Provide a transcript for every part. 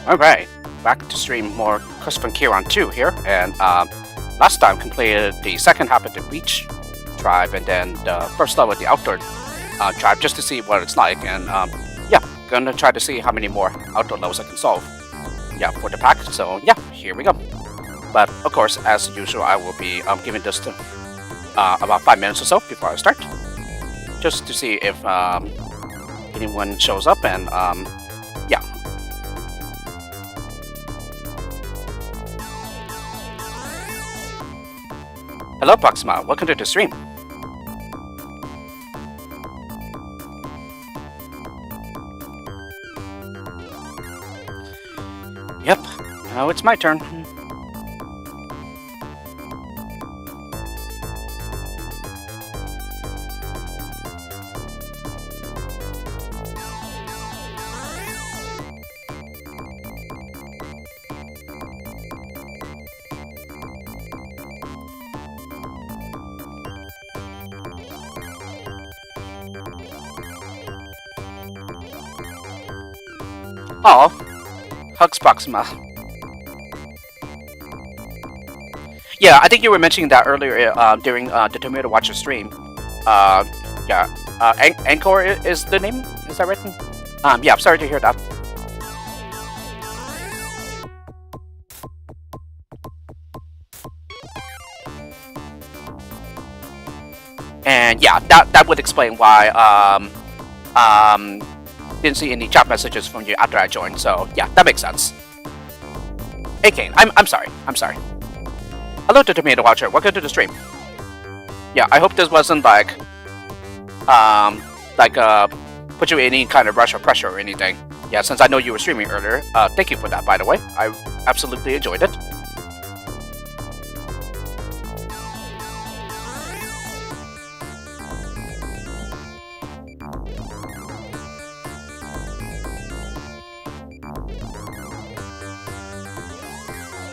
Alright, back to stream more Quest From Kieran 2 here, and last time completed the second half of the beach tribe and then the first level of the outdoor tribe just to see what it's like, and yeah, gonna try to see how many more outdoor levels I can solve, yeah, for the pack, so yeah, here we go. But of course, as usual, I will be giving this to about 5 minutes or so before I start, just to see if anyone shows up, and yeah. Hello Proxima, welcome to the stream. Yep, now it's my turn. Oh, hugs Proxima. Yeah, I think you were mentioning that earlier during the Tomato Watcher stream. Yeah, Anchor is the name. Is that right? Yeah, I'm sorry to hear that. And yeah, that would explain why didn't see any chat messages from you after I joined, so yeah, that makes sense. Hey Kane, I'm sorry. Hello to Tomato Watcher, welcome to the stream. Yeah, I hope this wasn't like put you in any kind of rush or pressure or anything. Yeah, since I know you were streaming earlier, thank you for that, by the way. I absolutely enjoyed it.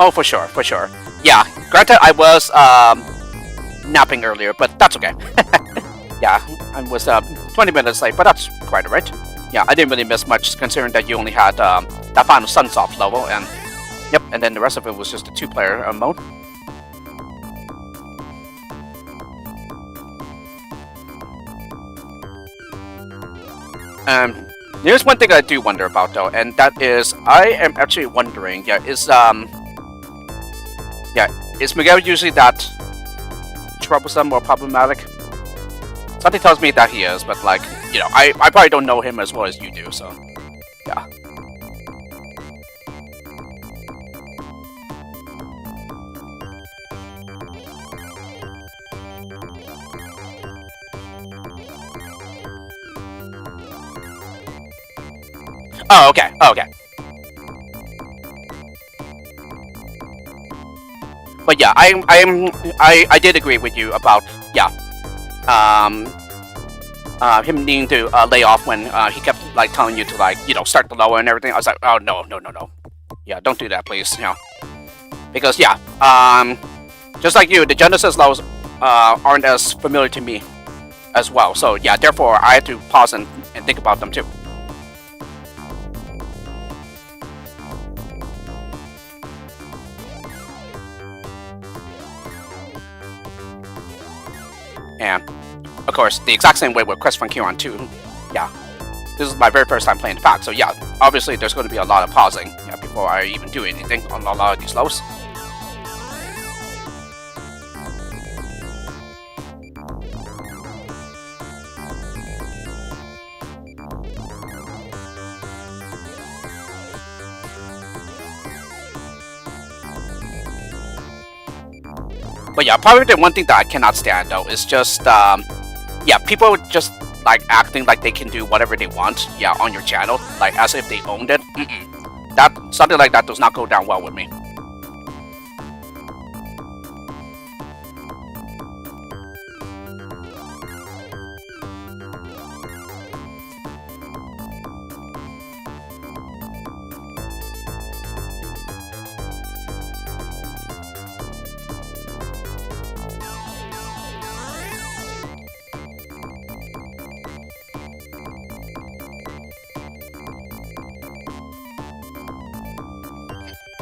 Oh, for sure. Yeah, granted, I was napping earlier, but that's okay. Yeah, I was 20 minutes late, but that's quite alright. Yeah, I didn't really miss much, considering that you only had that final Sunsoft level, and yep, and then the rest of it was just a 2-player mode. There's one thing I do wonder about though, and that is, I am actually wondering, is Miguel usually that troublesome or problematic? Something tells me that he is, but like, you know, I probably don't know him as well as you do, so yeah. Oh, okay. But yeah, I did agree with you about, yeah, him needing to lay off when he kept like telling you to, like, you know, start the lower and everything. I was like, oh no, yeah, don't do that, please, you know, because yeah, just like you, the Genesis levels aren't as familiar to me as well, so yeah, therefore I had to pause and think about them too. And of course, the exact same way with Quest From Kieran 2. Yeah, this is my very first time playing the pack, so yeah, obviously there's going to be a lot of pausing, yeah, before I even do anything on a lot of these levels. But yeah, probably the one thing that I cannot stand though is just, yeah, people just like acting like they can do whatever they want, yeah, on your channel, like as if they owned it. That, something like that does not go down well with me.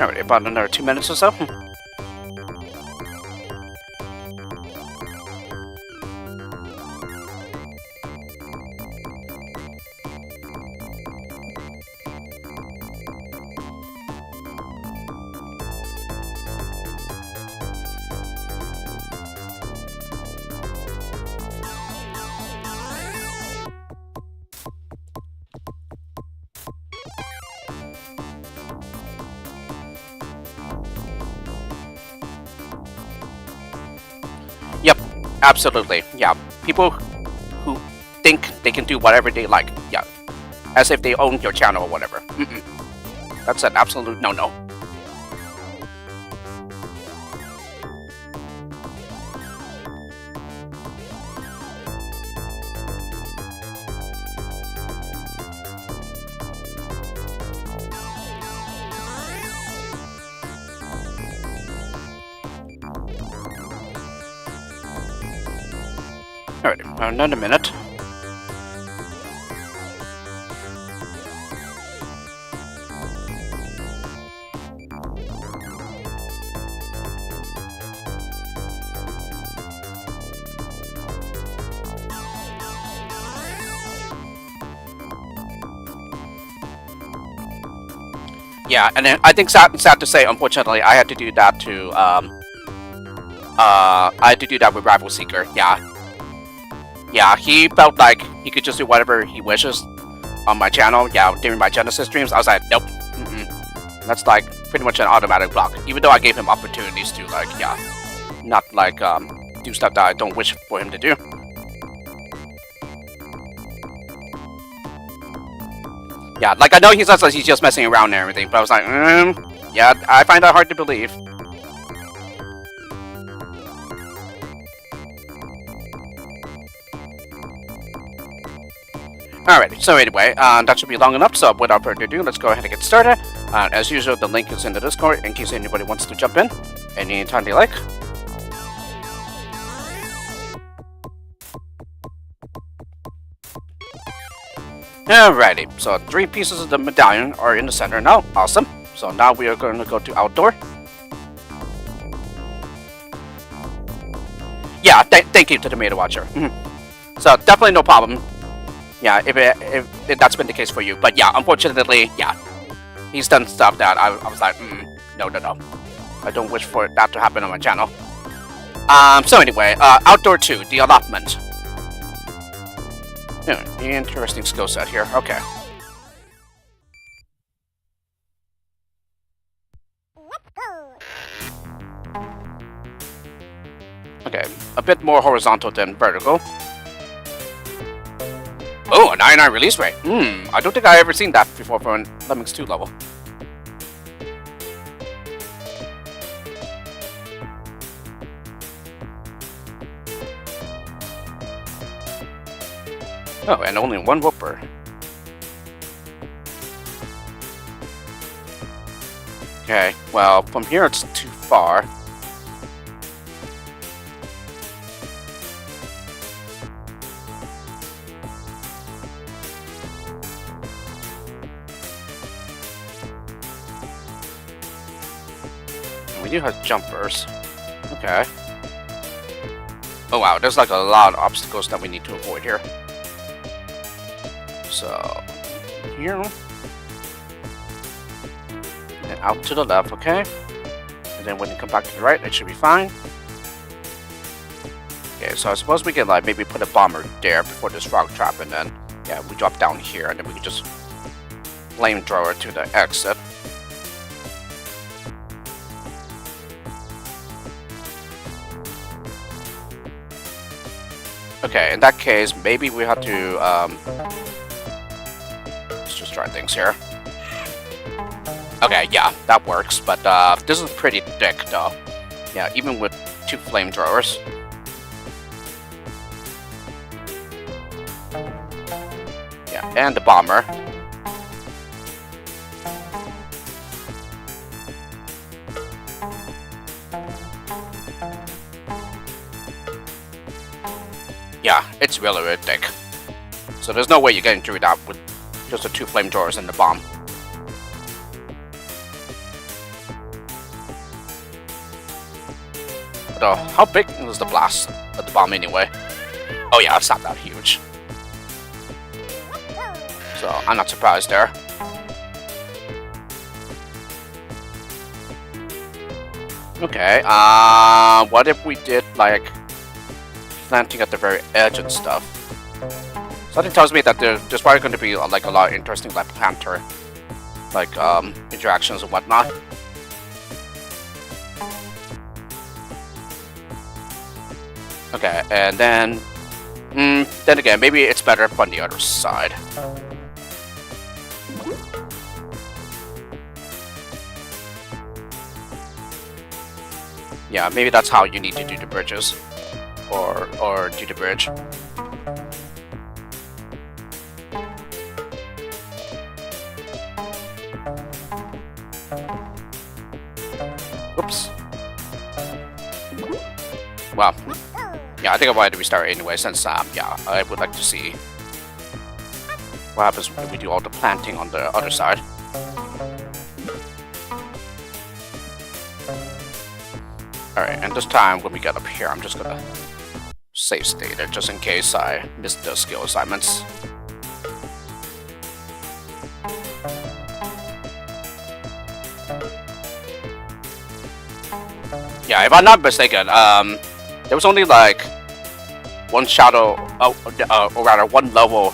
Alright, about another 2 minutes or so. Yep, absolutely. Yeah, people who think they can do whatever they like. Yeah, as if they own your channel or whatever. That's an absolute no-no. Alright, another minute. Yeah, and then I think sad to say, unfortunately, I had to do that to I had to do that with Rival Seeker. Yeah, he felt like he could just do whatever he wishes on my channel. Yeah, during my Genesis streams, I was like, nope. That's like pretty much an automatic block. Even though I gave him opportunities to like, yeah, not like do stuff that I don't wish for him to do. Yeah, like I know he says that he's just messing around and everything, but I was like, yeah, I find that hard to believe. Alright, so anyway, that should be long enough, so without further ado, let's go ahead and get started. As usual, the link is in the Discord in case anybody wants to jump in anytime they like. Alrighty, so 3 pieces of the medallion are in the center now. Awesome. So now we are going to go to outdoor. Yeah, thank you to the Tomato Watcher. So definitely no problem. Yeah, if that's been the case for you. But yeah, unfortunately, yeah, he's done stuff that I was like, no. I don't wish for that to happen on my channel. So anyway, outdoor 2, the allotment. Interesting skill set here. Okay. Okay, a bit more horizontal than vertical. Oh, a 99 release rate. I don't think I've ever seen that before for a Lemmings 2 level. Oh, and only 1 whooper. Okay, well, from here it's too far. And we do have jumpers. Okay. Oh wow, there's like a lot of obstacles that we need to avoid here. So, here. And then out to the left, okay? And then when you come back to the right, it should be fine. Okay, so I suppose we can like maybe put a bomber there before this frog trap, and then, yeah, we drop down here, and then we can just flamethrower to the exit. Okay, in that case, maybe we have to, let's just try things here. Okay, yeah, that works, but this is pretty thick, though. Yeah, even with 2 flamethrowers. Yeah, and the bomber. Yeah, it's really, really thick. So there's no way you're getting through that with just the 2 flamethrowers and the bomb. Though, how big was the blast at the bomb anyway? Oh yeah, it's not that huge. So I'm not surprised there. Okay, what if we did like planting at the very edge and stuff? Something tells me that there's probably going to be like a lot of interesting like planter like interactions and whatnot. Okay, and then again, maybe it's better on the other side. Yeah, maybe that's how you need to do the bridges, or do the bridge. Oops. Well, yeah, I think I wanted to restart anyway, since yeah, I would like to see what happens when we do all the planting on the other side. Alright, and this time when we get up here, I'm just gonna save state it just in case I missed the skill assignments. Yeah, if I'm not mistaken, there was only like one shadow, or rather one level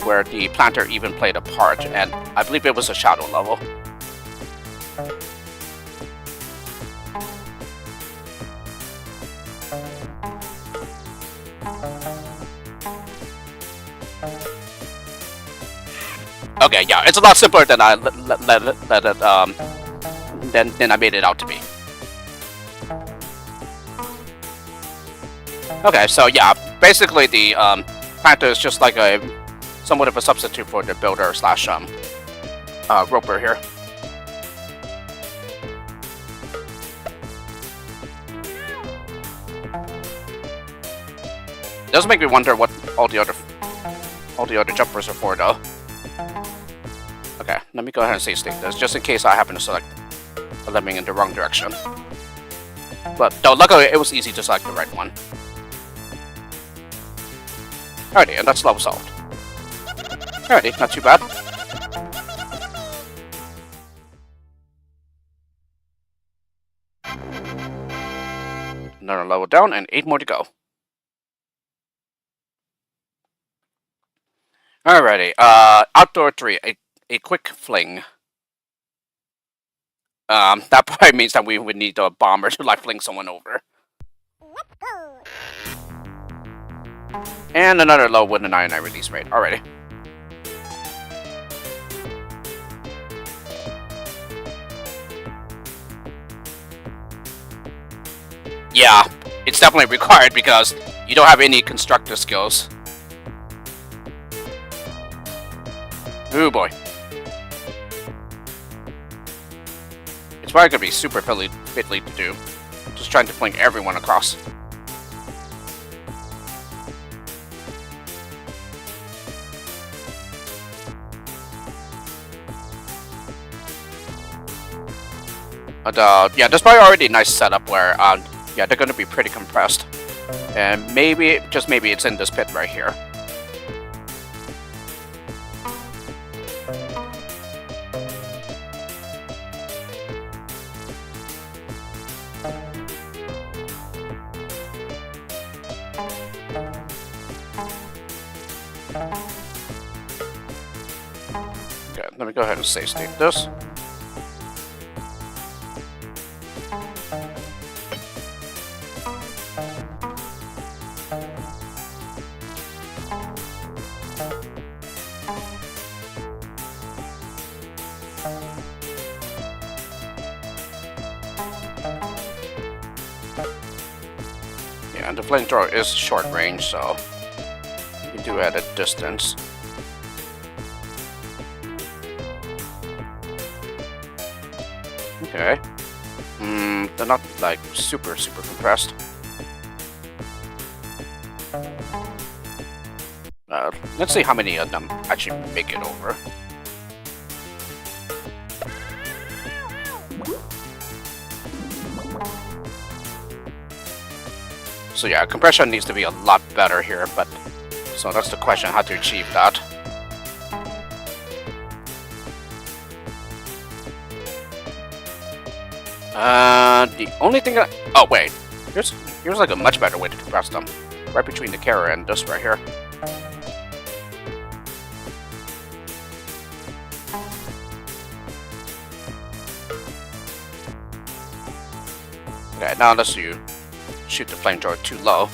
where the planter even played a part, and I believe it was a shadow level. Okay, yeah, it's a lot simpler than I than I made it out to be. Okay, so yeah, basically the planter is just like a somewhat of a substitute for the builder slash roper here. It does make me wonder what all the other jumpers are for, though. Okay, let me go ahead and save state this, just in case I happen to select a lemming in the wrong direction. But no, luckily it was easy to select the right one. Alrighty, and that's level solved. Alrighty, not too bad. Another level down, and 8 more to go. Alrighty, outdoor 3, a quick fling. That probably means that we would need a bomber to like fling someone over. And another low with a 99 release rate. Alrighty. Yeah, it's definitely required because you don't have any constructor skills. Ooh boy. It's probably gonna be super fiddly to do. Just trying to fling everyone across. But yeah, there's probably already a nice setup where yeah, they're gonna be pretty compressed. And maybe, just maybe, it's in this pit right here. Okay, let me go ahead and save state this. Yeah, and the flamethrower is short range, so you can do it at a distance. Okay. They're not like super compressed. Let's see how many of them actually make it over. So yeah, compression needs to be a lot better here, but so that's the question, how to achieve that. The only thing that... Oh, wait. Here's like a much better way to compress them. Right between the carrier and this right here. Okay, now unless you shoot the flamethrower too low.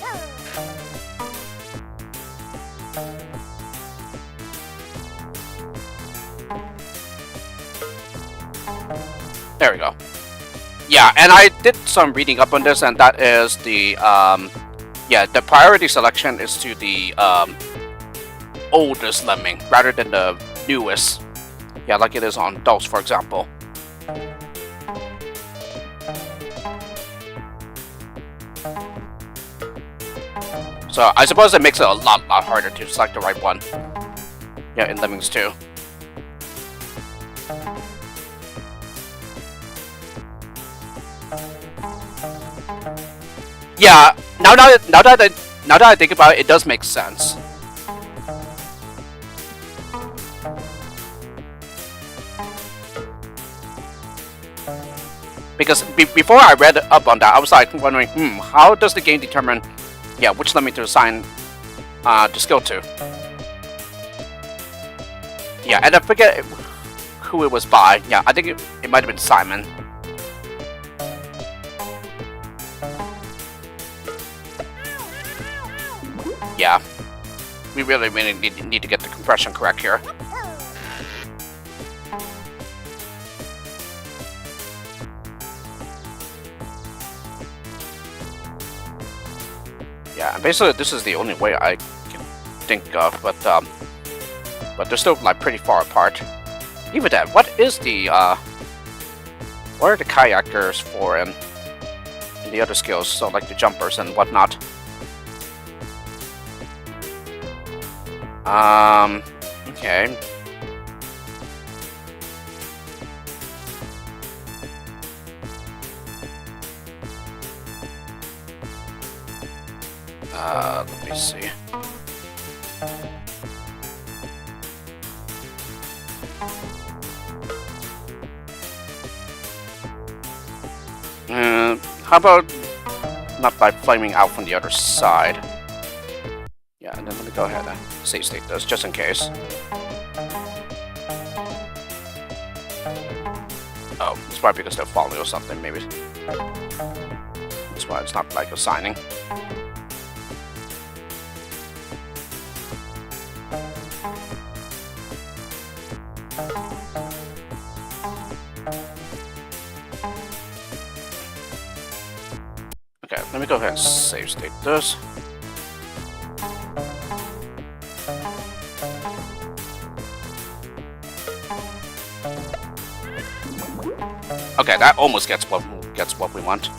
There we go. Yeah, and I did some reading up on this, and that is the yeah, the priority selection is to the oldest lemming rather than the newest. Yeah, like it is on Dos, for example. So I suppose it makes it a lot harder to select the right one. Yeah, in Lemmings too. Yeah, now that I think about it, it does make sense. Because before I read up on that, I was like wondering, how does the game determine, yeah, which lemming to assign the skill to? Yeah, and I forget who it was by. Yeah, I think it might have been Simon. Yeah, we really need to get the compression correct here. Yeah, basically this is the only way I can think of, but they're still like pretty far apart. Even that, what is the what are the kayakers for in the other skills? So like the jumpers and whatnot. Okay. Let me see. How about not by flaming out from the other side? Yeah, and then let me go ahead and save state this, just in case. Oh, it's probably because they're falling or something, maybe. That's why it's not like assigning. Okay, let me go ahead and save state this. Okay, that almost gets what we want.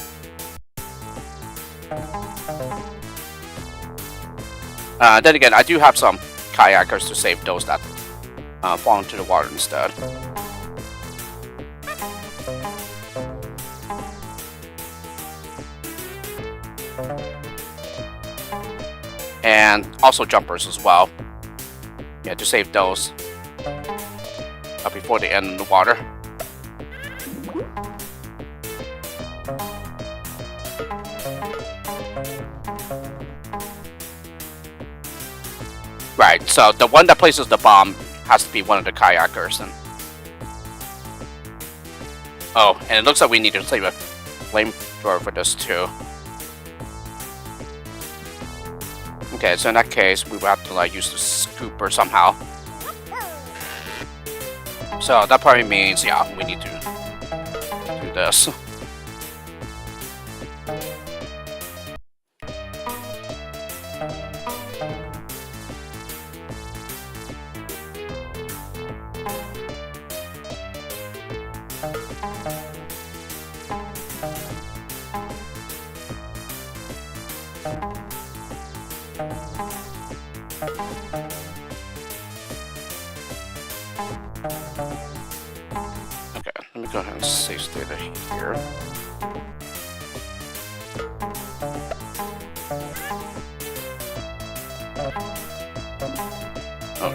Then again, I do have some kayakers to save those that fall into the water instead. And also jumpers as well. Yeah, to save those before they end in the water. Right, so the one that places the bomb has to be one of the kayakers. And oh, and it looks like we need to save a flamethrower for this too. Okay, so in that case, we will have to like use the scooper somehow. So that probably means, yeah, we need to do this. Go ahead and save data here.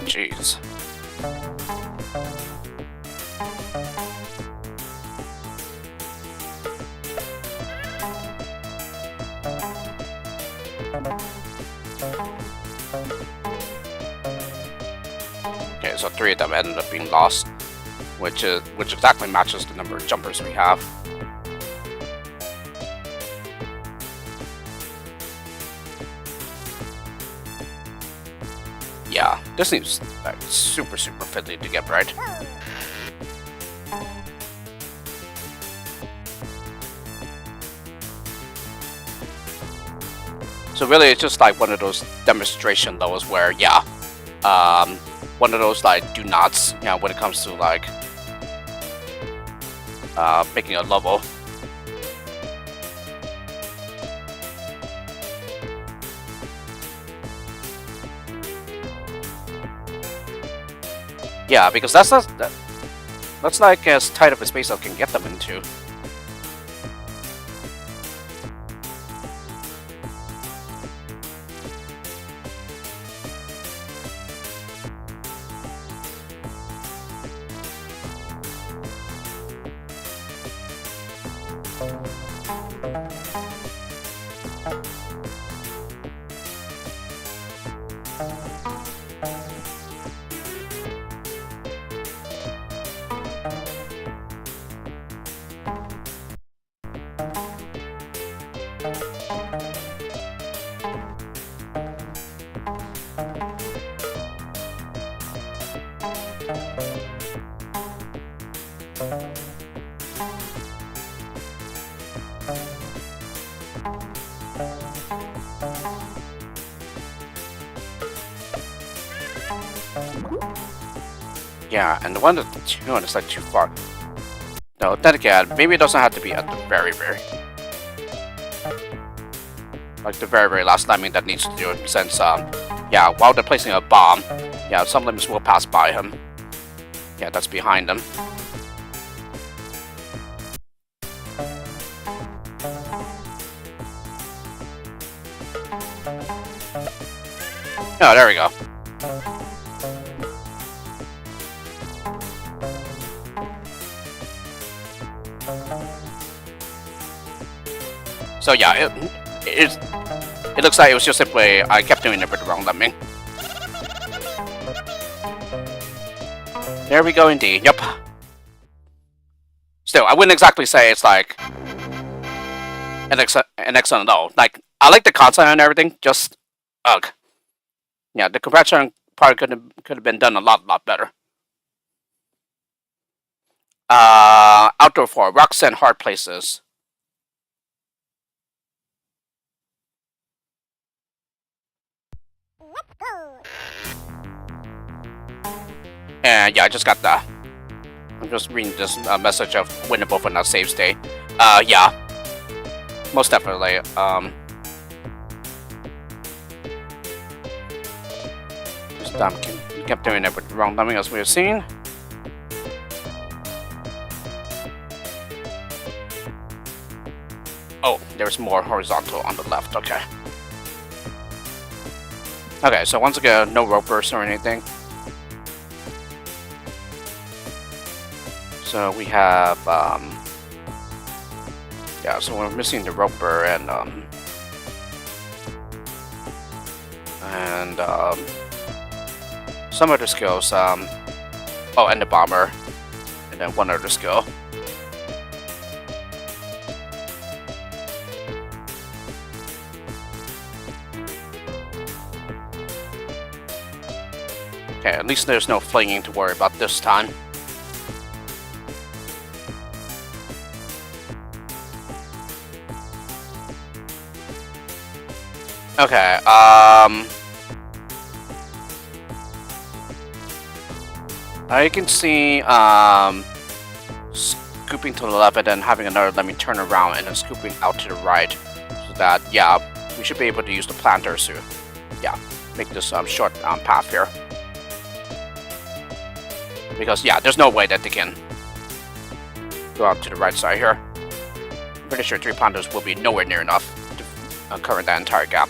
jeez. Okay, so 3 of them ended up being lost, which exactly matches the number of jumpers we have. Yeah, this seems like super fiddly to get right. So really, it's just like one of those demonstration levels where, yeah, one of those like do nots, you know, when it comes to like making a level. Yeah, because that's like as tight of a space I can get them into. Yeah, and the one that the two is like too far. No, then again, maybe it doesn't have to be at the very like the very last lemming that needs to do it, since yeah, while they're placing a bomb, yeah, some lemmings will pass by him. Yeah, that's behind them. Oh, there we go. So yeah, it looks like it was just simply I kept doing it with the wrong lemming. There we go indeed, yep. Still, I wouldn't exactly say it's like an excellent though. Like, I like the concept and everything, just ugh. Yeah, the compression part could have been done a lot better. Outdoor 4, rocks and hard places. And yeah, I just got that. I'm just reading this message of winnable for not save state. Yeah, most definitely. Just kept doing it with the wrong lemming as we have seen. Oh, there's more horizontal on the left. Okay. Okay, so once again, no rope burst or anything. So we have, yeah, so we're missing the roper and some other skills, oh, and the bomber, and then one other skill. Okay, at least there's no flinging to worry about this time. Okay, I can see, scooping to the left and then having another lemming turn around and then scooping out to the right. So that, yeah, we should be able to use the planters to, yeah, make this, short, path here. Because, yeah, there's no way that they can go out to the right side here. I'm pretty sure 3 planters will be nowhere near enough to cover that entire gap.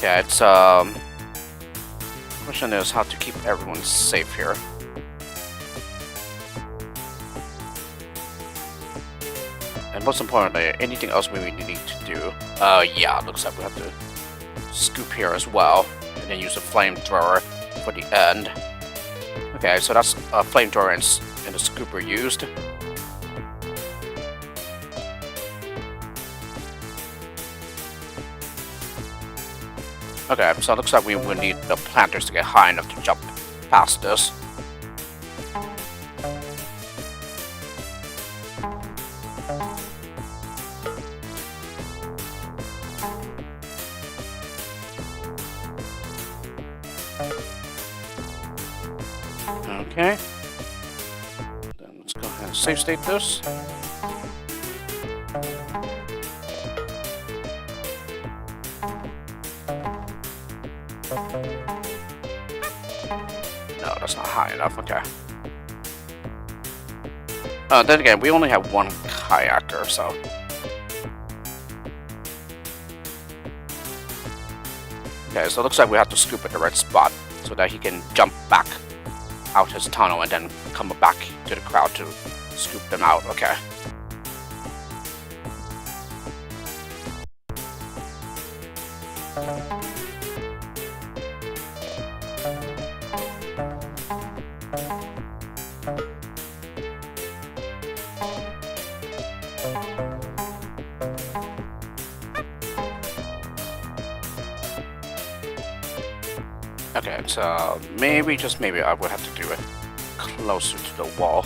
Okay, it's question is how to keep everyone safe here. And most importantly, anything else we need to do? Yeah, looks like we have to scoop here as well, and then use a flamethrower for the end. Okay, so that's a flamethrower and the scooper used. Okay, so it looks like we will need the planters to get high enough to jump past this. Okay. Then let's go ahead and save state this. No, that's not high enough. Okay. Then again, we only have one kayaker, so. Okay, so it looks like we have to scoop at the right spot so that he can jump back out his tunnel and then come back to the crowd to scoop them out. Okay. Okay, so maybe, just maybe, I will have to do it closer to the wall.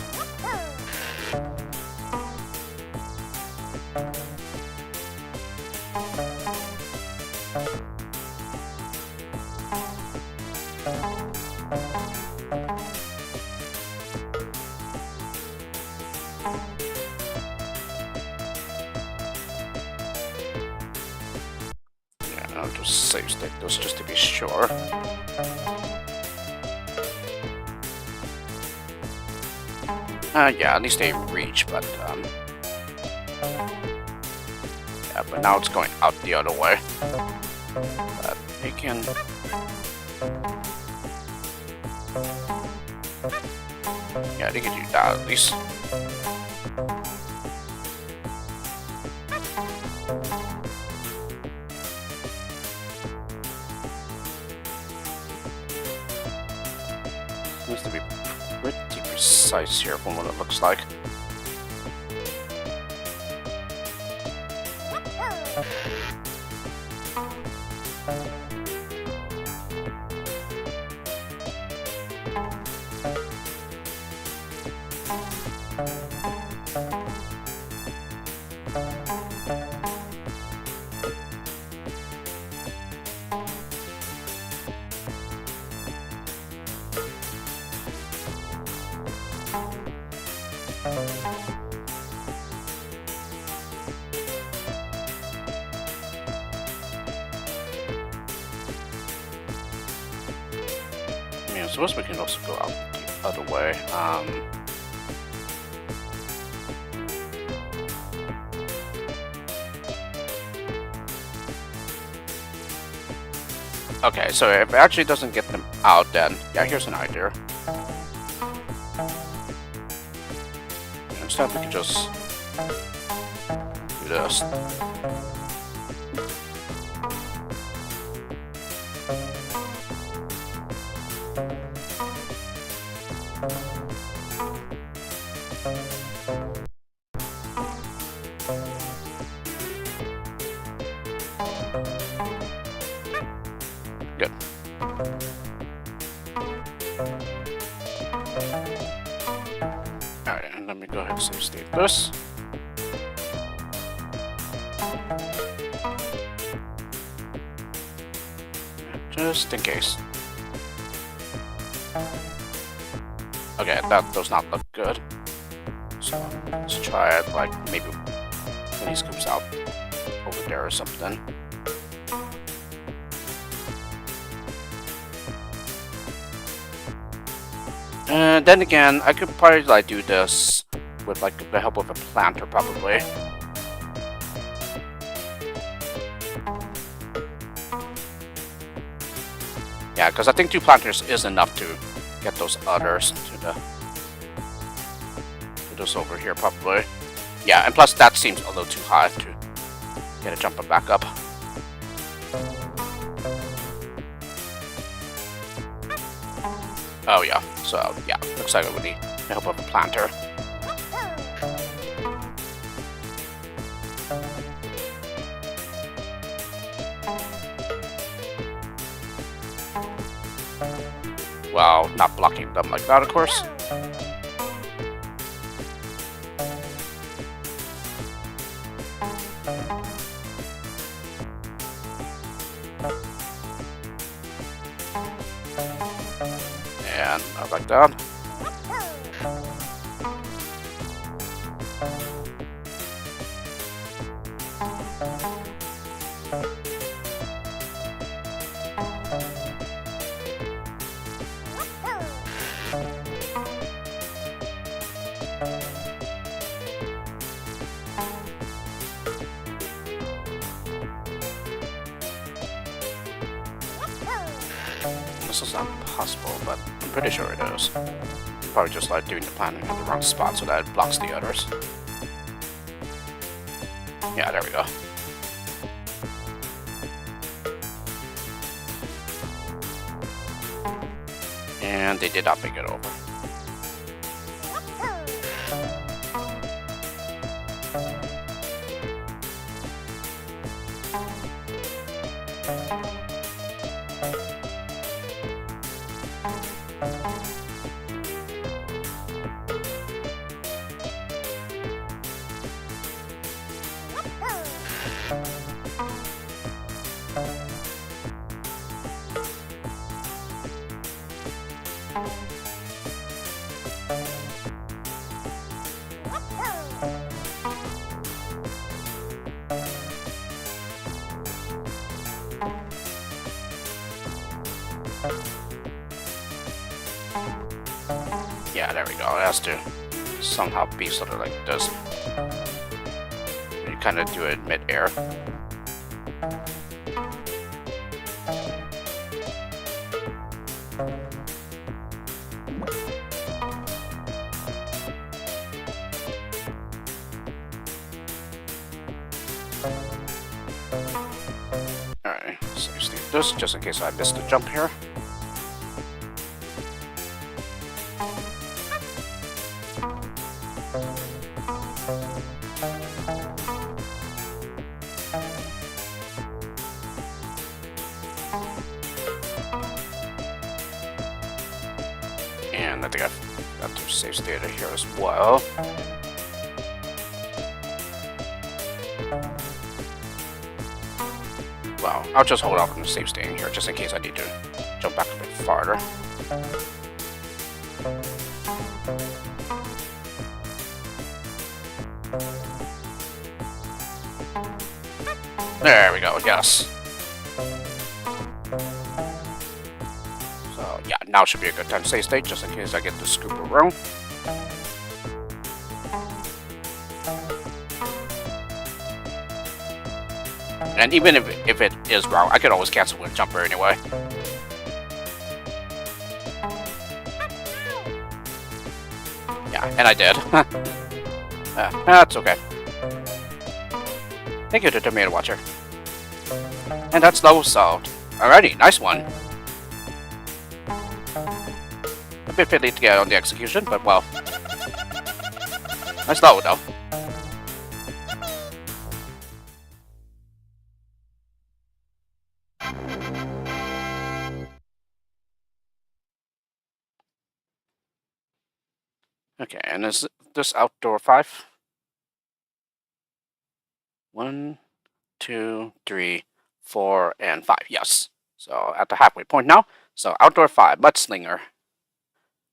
Yeah, I'll just save state those just to be sure. Yeah, at least they reach, but yeah, but now it's going out the other way. But they can. Yeah, they can do that at least. Seems to be pretty precise here from what it looks like. I suppose we can also go out the other way. Okay, so if it actually doesn't get them out, then yeah, here's an idea. Instead, we can just do this. Good. Alright, and let me go ahead and save state this. Just in case. Okay, that does not look good. So let's try it like maybe when he scoops out over there or something. And then again, I could probably like do this with like the help of a planter probably. Yeah, because I think 2 planters is enough to get those others to those over here probably. Yeah, and plus that seems a little too high to get it jumping back up. Oh yeah, so yeah, looks like we need the help of a planter. Well, not blocking them like that, of course. And not like that. This is not possible, but I'm pretty sure it is. Probably just like doing the planting in the wrong spot so that it blocks the others. Yeah, there we go. And they did not make it over. Yeah, there we go. It has to somehow be sort of like this. You kind of do it mid-air. Alright, so just leave this just in case I missed a jump here. And I think I've got to save state here as well. Well, I'll just hold off on the save state here just in case I need to jump back a bit farther. There we go, yes. So yeah, now should be a good time to save state just in case I get the scoop around. And even if it is wrong, I could always cancel with a jumper anyway. Yeah, and I did. That's okay. Thank you to Tomato Watcher. And that's low solved. Alrighty, nice one. A bit fiddly to get on the execution, but well. Nice low though. Okay, and is this outdoor 5? 1, 2, 3, 4, and 5. Yes. So at the halfway point now. So outdoor 5, mudslinger.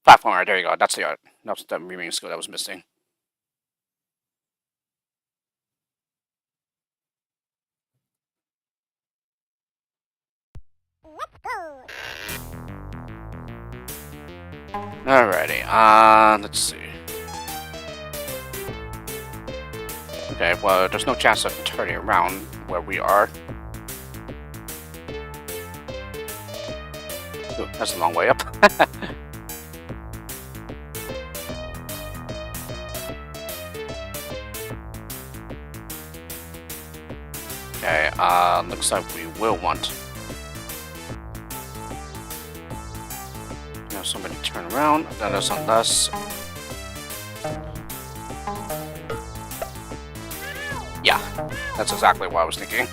Platformer, there you go. That's the remaining skill that was missing. Alrighty, let's see. Okay, well, there's no chance of turning around where we are. That's a long way up. Okay, looks like we will want... Now somebody turn around, then there's unless... Yeah, that's exactly what I was thinking.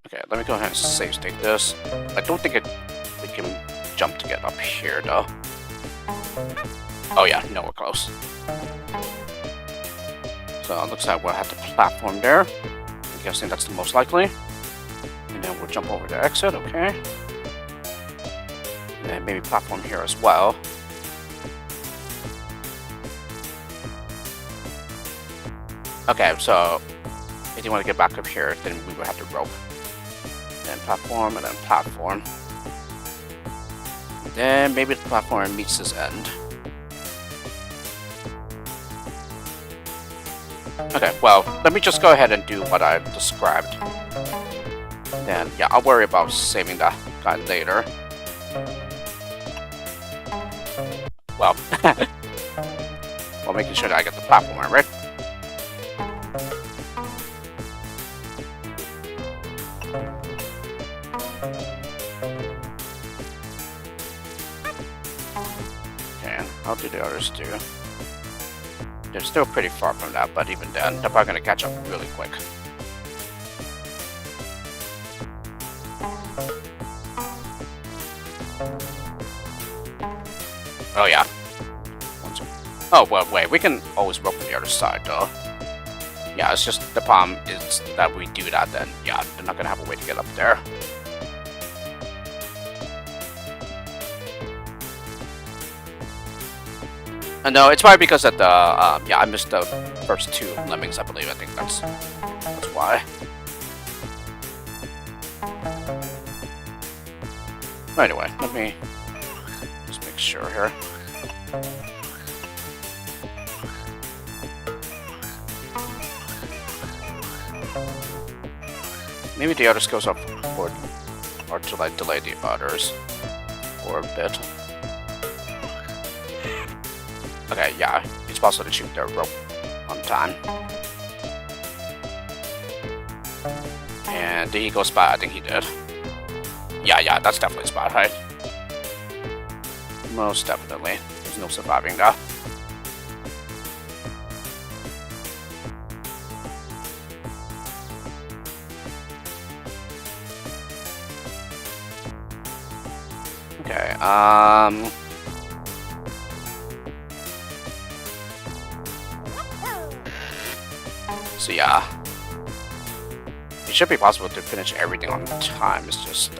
Okay, let me go ahead and save state this. I don't think we can jump to get up here though. Oh yeah, nowhere close. So it looks like we'll have to platform there. I'm guessing that's the most likely. And then we'll jump over the exit, okay. And maybe platform here as well. Okay, so if you want to get back up here, then we would have to rope. Then platform, and then platform. Then maybe the platform meets this end. Okay, well, let me just go ahead and do what I described. Then, yeah, I'll worry about saving that guy later. Well, making sure that I get the platform right. How do the others do? They're still pretty far from that, but even then, they're probably going to catch up really quick. Oh yeah. Oh, well, wait, we can always rope from the other side, though. Yeah, it's just the problem is that we do that, then, yeah, they're not going to have a way to get up there. No, it's probably because of the, yeah, I missed the first two Lemmings, I believe. I think that's why. Anyway, let me just make sure here. Maybe the others goes up or to like delay the others for a bit. Okay, yeah, it's possible to shoot their rope on time. And did he go spot? I think he did. Yeah, that's definitely spot height. Most definitely. There's no surviving that. Okay, so yeah, it should be possible to finish everything on time. It's just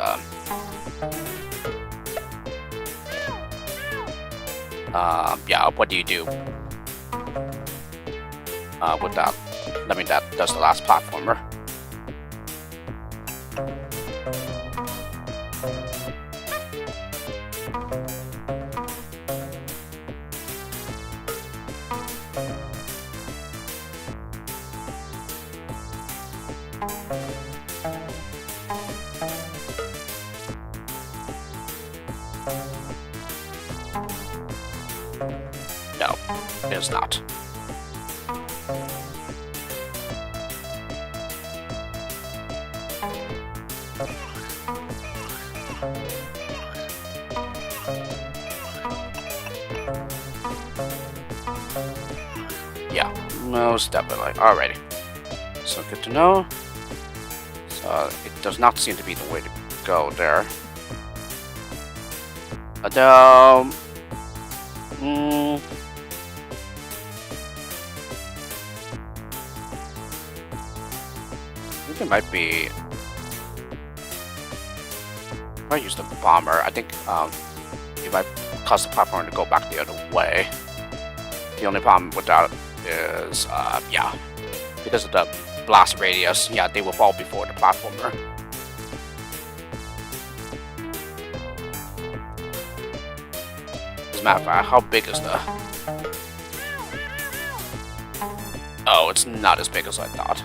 yeah, what do you do with that? I mean, that does the last platformer. No, it is not. Yeah, most definitely. Alrighty. So good to know. So it does not seem to be the way to go there. Although, I think it might be. If I use the bomber, I think it might cause the platform to go back the other way. The only problem with that is, yeah, because of the blast radius, yeah, they will fall before the platformer. As a matter of fact, how big is the Oh, it's not as big as I thought.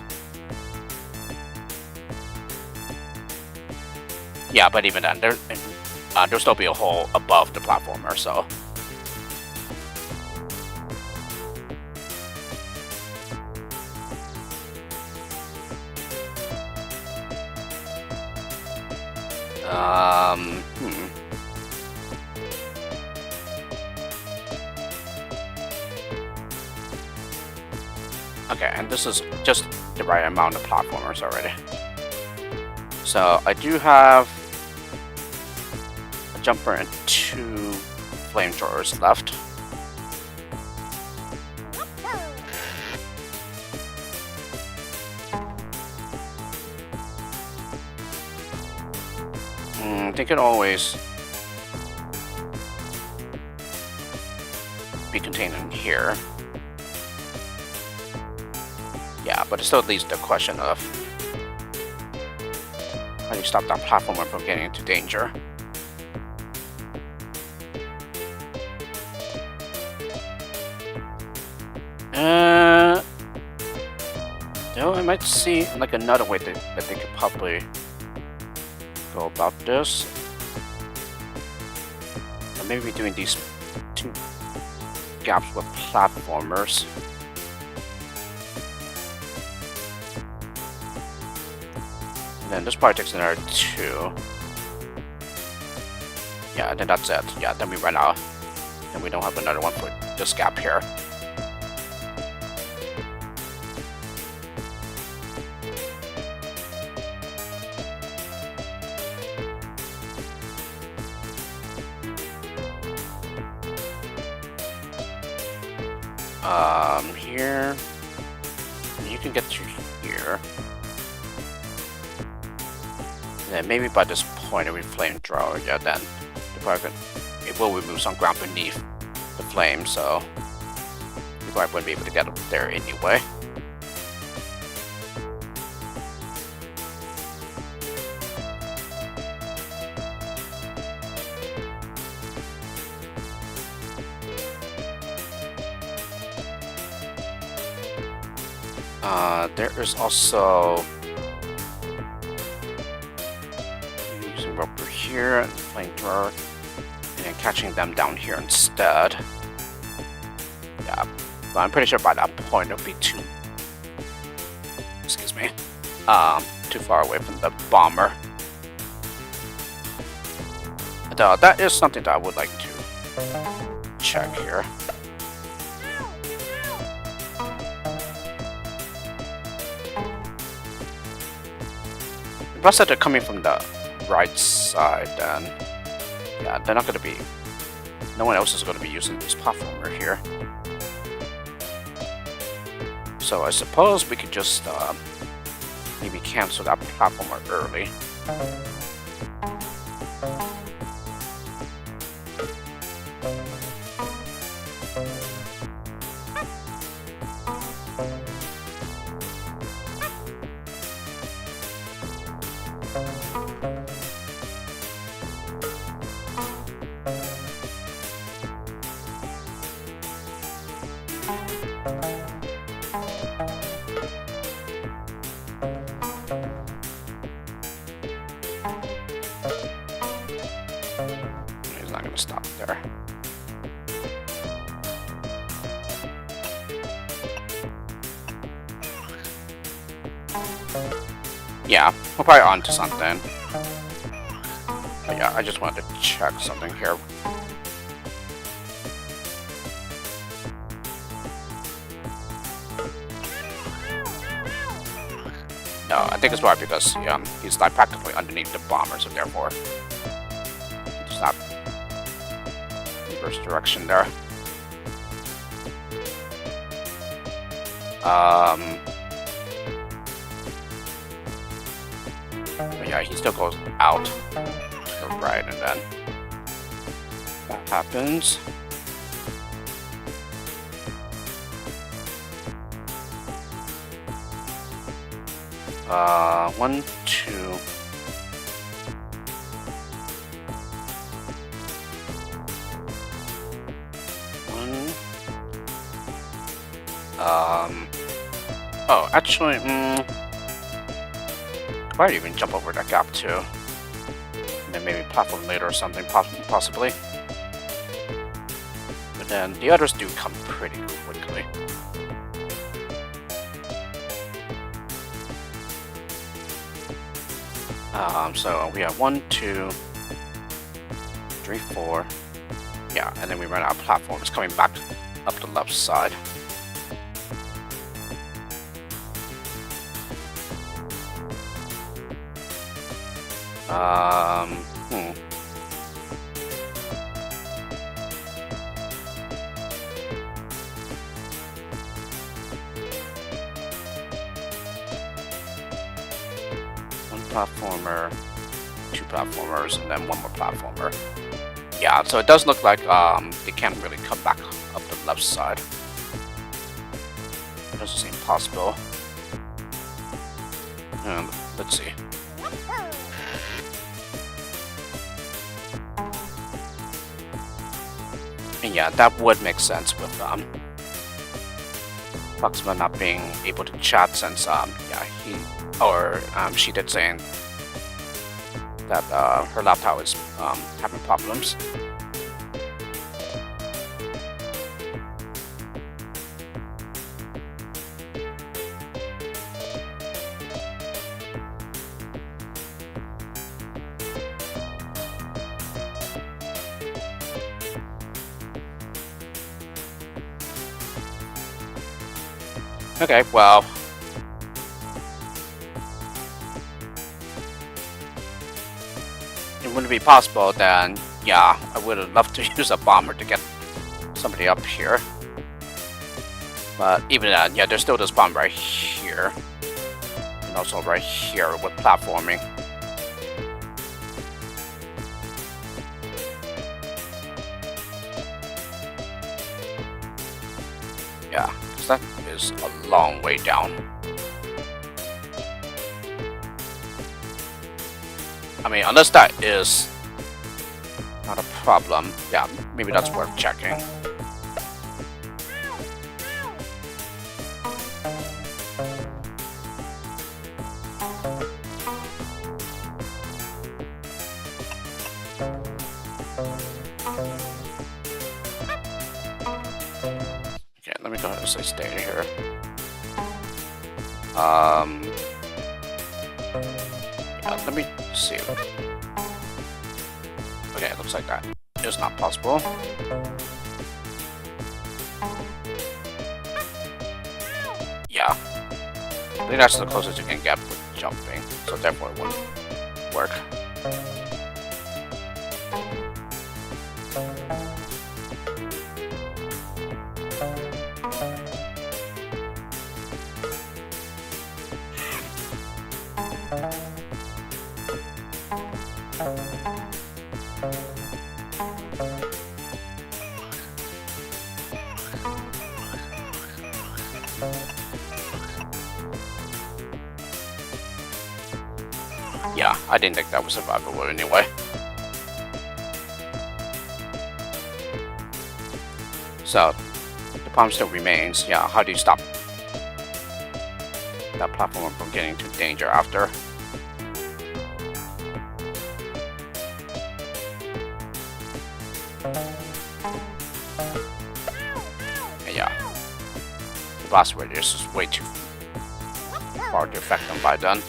Yeah, but even then, there'll still be a hole above the platformer, so... Okay, and this is just the right amount of platformers already. So I do have a jumper and 2 flamethrowers left. They can always be contained in here. Yeah, but it still leaves the question of how do you stop that platformer from getting into danger? No, I might see like another way that they could probably go about this. Or maybe doing these 2 gaps with platformers. And then this probably takes another 2. Yeah, and then that's it. Yeah, then we run out. And we don't have another one for this gap here. Here, you can get through here. And then maybe by this point if we flamethrower, yeah, then it will remove some ground beneath the flame, so you probably wouldn't be able to get up there anyway. There is also using rubber here and flamethrower, and then catching them down here instead. Yeah, but I'm pretty sure by that point it'll be too far away from the bomber. And, that is something that I would like to check here. Plus that they're coming from the right side, then yeah, they're not going to be... No one else is going to be using this platformer here. So I suppose we could just maybe cancel that platformer early. He's not going to stop there. Yeah, we're probably on to something. But yeah, I just wanted to check something here. No, I think it's probably because he's like practically underneath the bomber, so therefore it's not reverse direction there. But yeah, he still goes out to the right, and then that happens. One, two. One. Oh, actually, might even jump over that gap too. And then maybe platform later or something, possibly. But then the others do come pretty quickly. So we have 1, 2, 3, 4. Yeah, and then we run out of platforms coming back up the left side. One platformer, 2 platformers, and then 1 more platformer. Yeah, so it does look like they can't really come back up the left side. It doesn't seem possible. Let's see. And yeah, that would make sense with Proxima not being able to chat since she did saying that her laptop is having problems. Okay, well, it wouldn't be possible, then yeah, I would have loved to use a bomber to get somebody up here. But even then, yeah, there's still this bomb right here. And also right here with platforming. Yeah, because that is a long way down. I mean, unless that is not a problem, yeah, maybe that's worth checking. Okay, let me go ahead and say stay here. Yeah, let me see. Okay, it looks like that is not possible. Yeah. I think that's the closest you can get with jumping, so therefore it wouldn't work. Yeah, I didn't think that was survivable anyway. So, the problem still remains. Yeah, how do you stop that platform from getting into danger after? And yeah, the blast radius is way too far to affect them by then.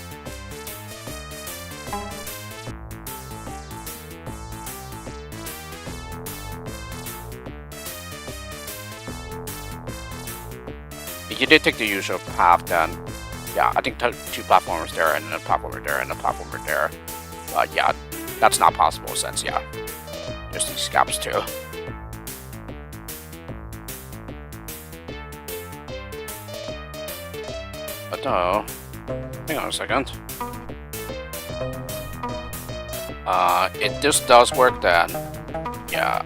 If you did take the usual path, then yeah, I think 2 platformers there, and then a platformer there, and a platformer there. Yeah, that's not possible since, yeah, there's these gaps too. But no, hang on a second. If this does work, then yeah,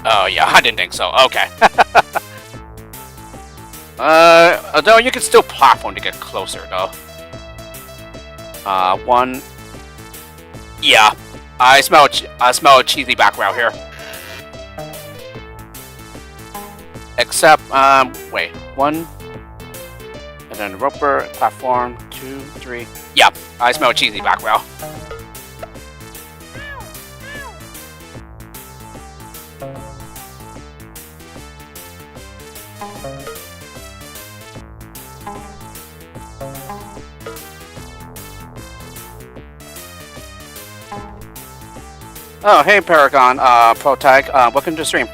oh yeah, I didn't think so. Okay. Although you can still platform to get closer, though. One. Yeah, I smell a cheesy background here. Except, wait, one, and then roper, platform, 2, 3. Yeah, I smell a cheesy background. Oh, hey Paragon, Pro Tag, welcome to the stream.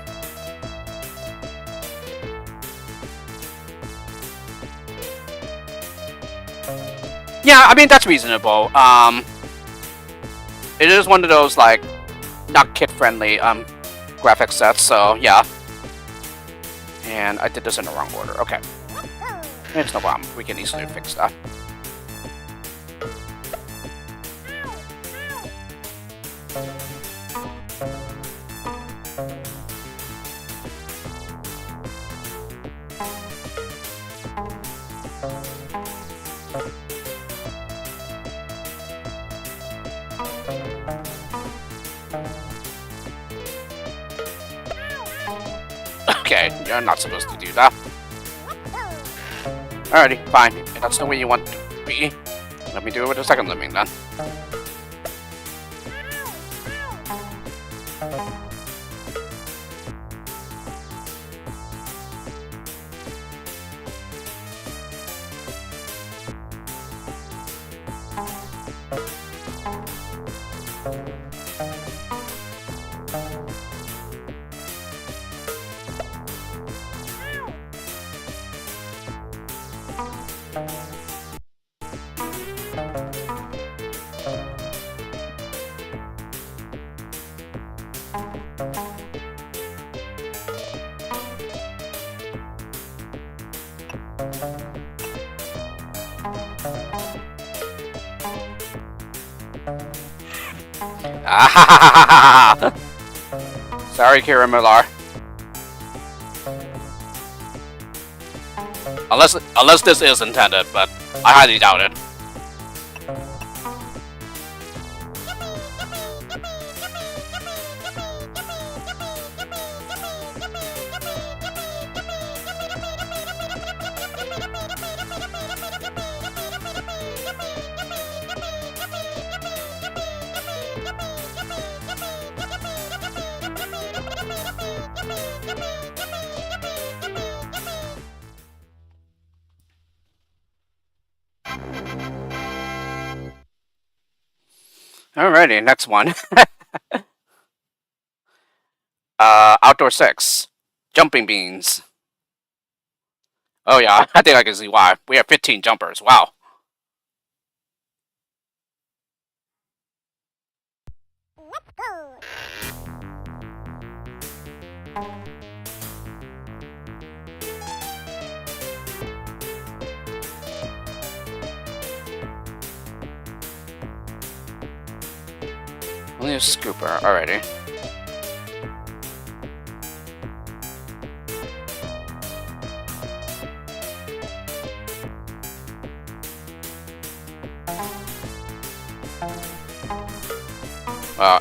Yeah, I mean, that's reasonable. It is one of those, like, not kid-friendly, graphic sets, so, yeah. And I did this in the wrong order, okay. It's no problem, we can easily fix that. Okay, you're not supposed to do that. Alrighty, fine. If that's the way you want it to be, let me do it with the second lemming then. Sorry, Kieran Millar. Unless this is intended, but I highly doubt it. Alrighty, next one. Outdoor 6. Jumping beans. Oh yeah, I think I can see why. We have 15 jumpers, wow. Let's go! Only a scooper, alrighty.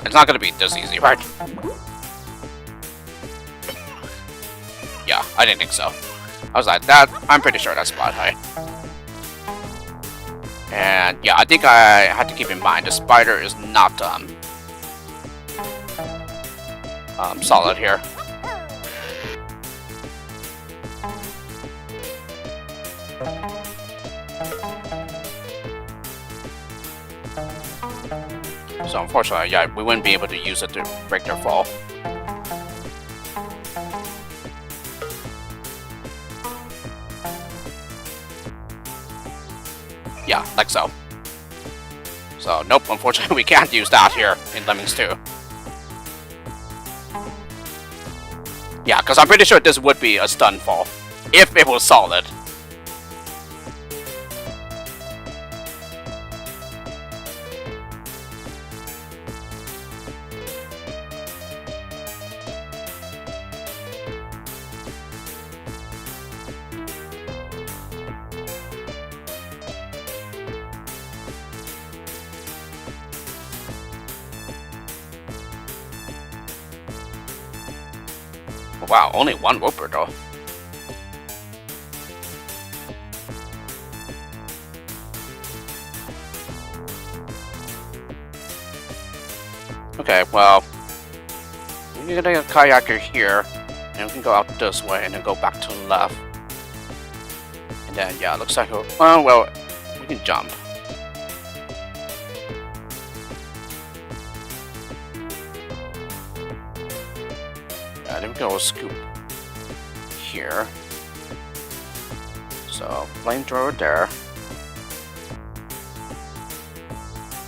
It's not gonna be this easy, right? Yeah, I didn't think so. I was like, I'm pretty sure that's spot high. And yeah, I think I had to keep in mind the spider is not solid here. So unfortunately, yeah, we wouldn't be able to use it to break their fall. Yeah, like so. So nope, unfortunately we can't use that here in Lemmings 2. Yeah, because I'm pretty sure this would be a stun fall, if it was solid. Wow, only one roper though. Okay, well, we're gonna get a kayaker here, and we can go out this way and then go back to the left. And then, yeah, looks like, oh, well, we can jump. Yeah, then we can go scoop here. So, flamethrower there.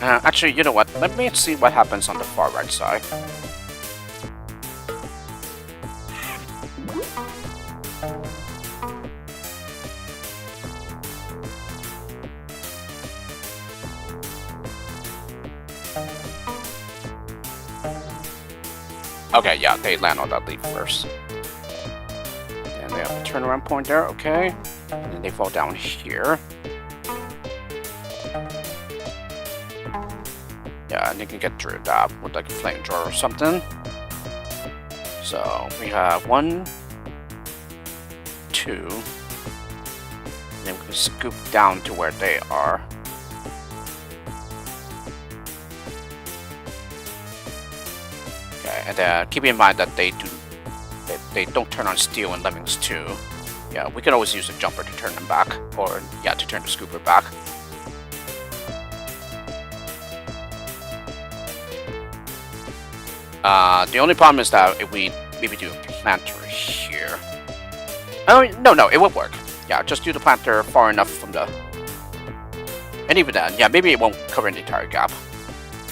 Actually, you know what? Let me see what happens on the far right side. Okay, yeah, they land on that leaf first. And they have a turnaround point there, okay. And then they fall down here. Yeah, and you can get through that with like a flamethrower or something. So we have 1, 2, and then we can scoop down to where they are. Okay, and keep in mind that they don't turn on steel in Lemmings 2. Yeah, we can always use a jumper to turn them back, or yeah, to turn the scooper back. The only problem is that if we maybe do a planter here. Oh, no, it would work. Yeah, just do the planter far enough from the... And even then, yeah, maybe it won't cover the entire gap.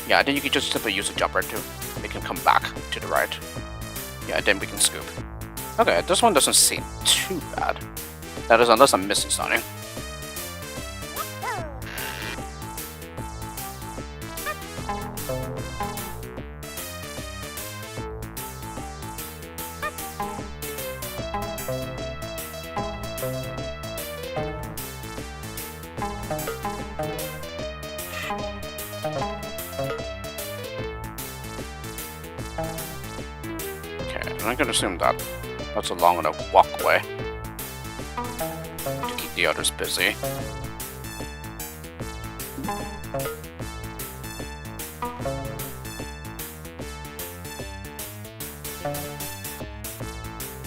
Yeah, then you can just simply use a jumper to make him come back to the right. Yeah, then we can scoop. Okay, this one doesn't seem too bad. That is, unless I'm missing something. I'm gonna assume that that's a long enough walkway to keep the others busy.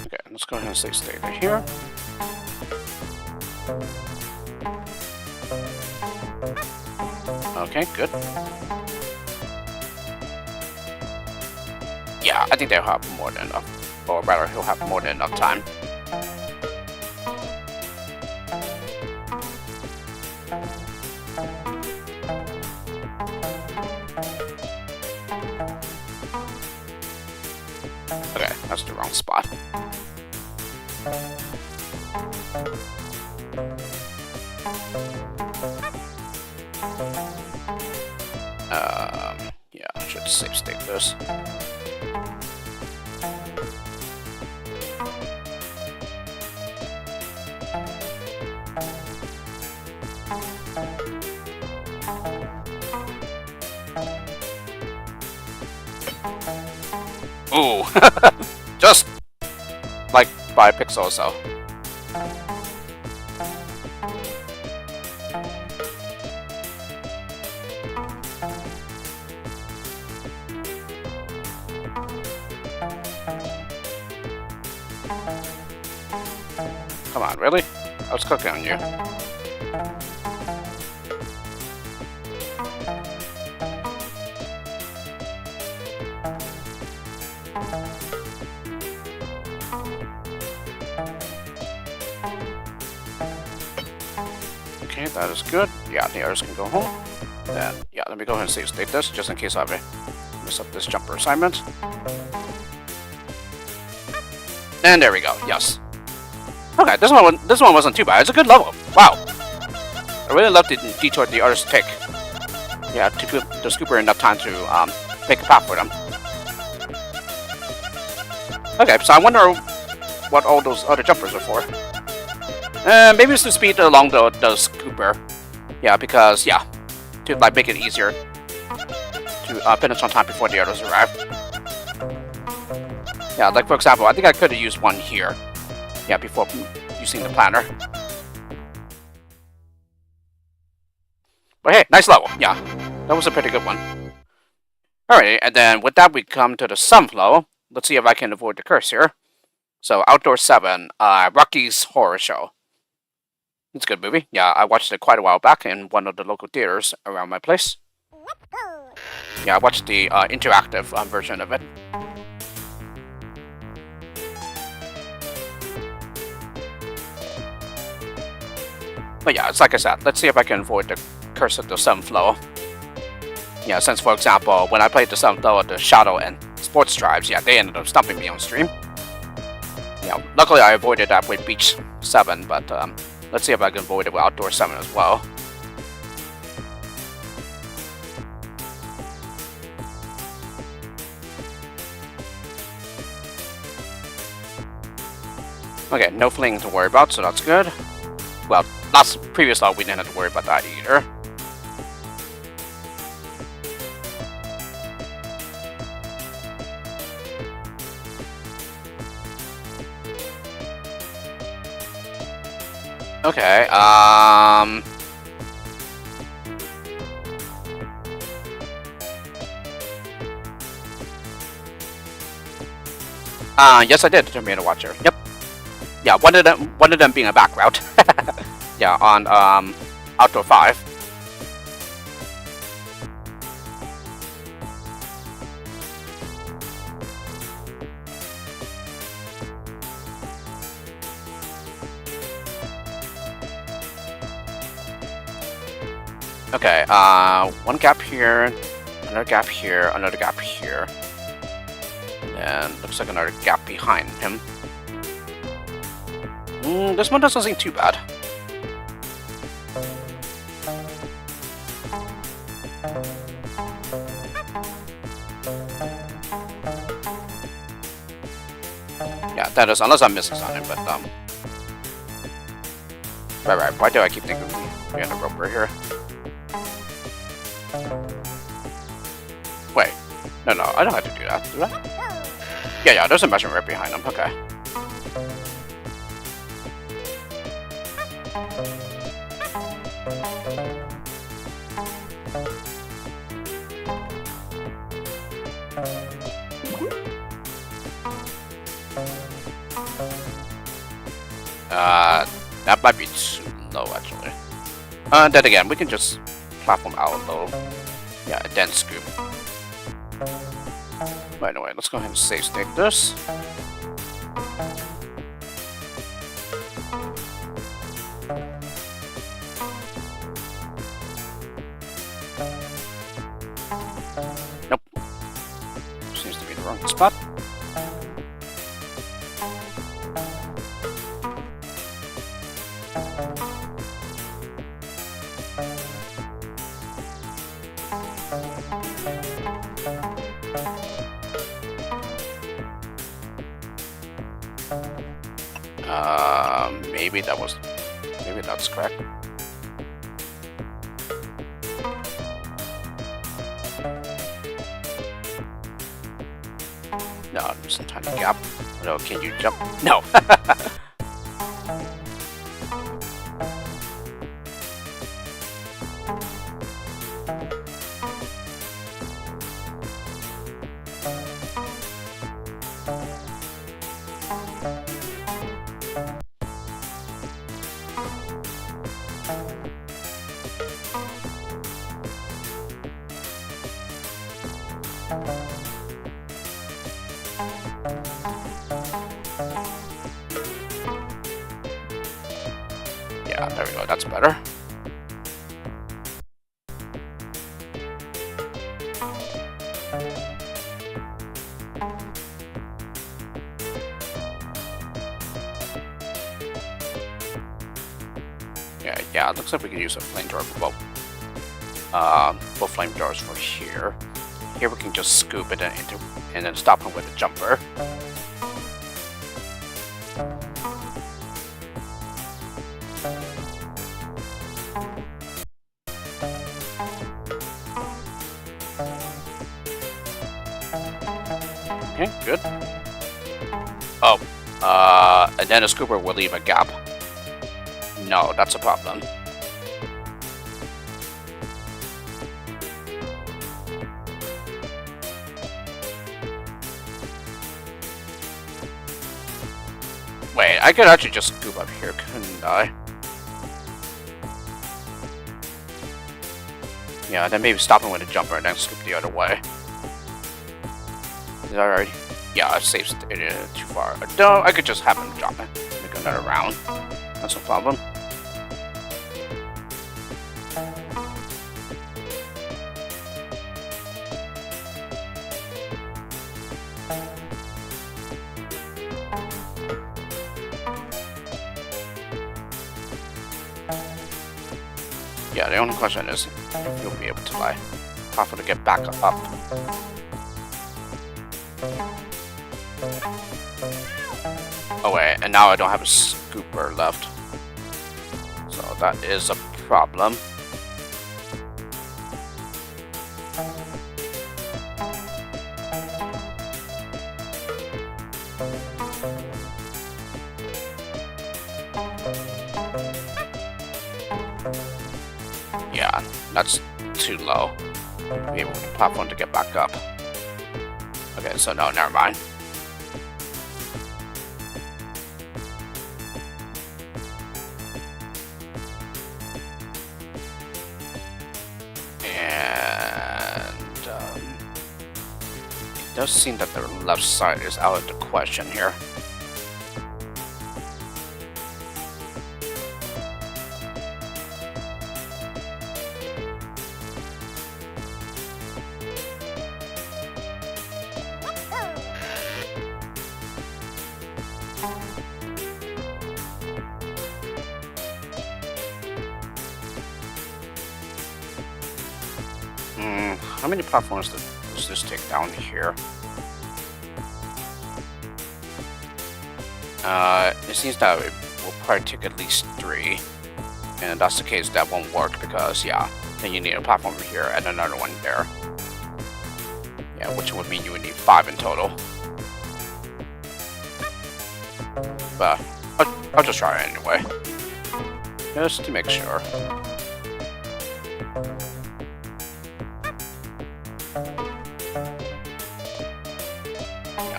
Okay, let's go ahead and say stay right here. Okay, good. Yeah, I think they'll have more than enough, or rather, he'll have more than enough time. Okay, that's the wrong spot. Yeah, I should save state this. Ooh, just like by a pixel or so. Come on, really? I was cooking on you. Okay, that is good. Yeah, the others can go home. Then, yeah, let me go ahead and save state this, just in case I mess up this jumper assignment. And there we go, yes. Okay, this one wasn't too bad. It's a good level. Wow. I really love the detour the artists take. Yeah, to give the scooper enough time to make a path for them. Okay, so I wonder what all those other jumpers are for. Maybe it's to speed along the scooper. Yeah, because yeah, to like make it easier to finish on time before the others arrive. Yeah, like for example, I think I could have used one here. Yeah, before using the planner. But hey, nice level. Yeah, that was a pretty good one. Alright, and then with that we come to the Sunflow. Let's see if I can avoid the curse here. So, Outdoor 7, Rocky's Horror Show. It's a good movie. Yeah, I watched it quite a while back in one of the local theaters around my place. Let's go. Yeah, I watched the interactive version of it. But yeah, it's like I said, let's see if I can avoid the curse of the Sunflow. Yeah, since for example, when I played the Sunflow at the Shadow and Sports Drives, yeah, they ended up stumping me on stream. Yeah, luckily I avoided that with Beach 7, but let's see if I can avoid it with Outdoor 7 as well. Okay, no fleeing to worry about, so that's good. Well, previous level we didn't have to worry about that either. Okay, yes I did, Terminator Watcher. Yep. Yeah, one of them being a back route. Yeah, on Outdoor 5. Okay, one gap here, another gap here, another gap here. And looks like another gap behind him. This one doesn't seem too bad. Yeah, that is, unless I'm missing something, but right, why do I keep thinking we had a rope right here? Wait, no, I don't have to do that, do I? Yeah, there's a measurement right behind him, okay. That might be too low, actually. Then again, we can just platform out low. Yeah, and then scoop. But anyway, let's go ahead and save state this. Nope. Seems to be the wrong spot. Maybe that's correct. No, there's a tiny gap. No, can you jump? No. Yeah, there we go, that's better. Yeah, it looks like we can use a flamethrower for both flamethrowers for here. Here we can just scoop it into and then stop him with a jumper. Okay, good. Oh, and then a scooper will leave a gap. No, that's a problem. Wait, I could actually just scoop up here, couldn't I? Yeah, then maybe stop him with a jumper and then scoop the other way. Is that right? Yeah, I've saved it too far. No, I could just have him drop it. Make another round. That's no problem. Yeah, the only question is if you'll be able to like possibly get back up. Oh wait, and now I don't have a scooper left. So that is a problem. Yeah, that's too low to be able to platform to get back up. Okay, so no, never mind. It does seem that the left side is out of the question here. How many platforms does this take down here? It seems that it will probably take at least 3. And if that's the case, that won't work because, yeah, then you need a platform here and another one there. Yeah, which would mean you would need 5 in total. But I'll just try it anyway. Just to make sure.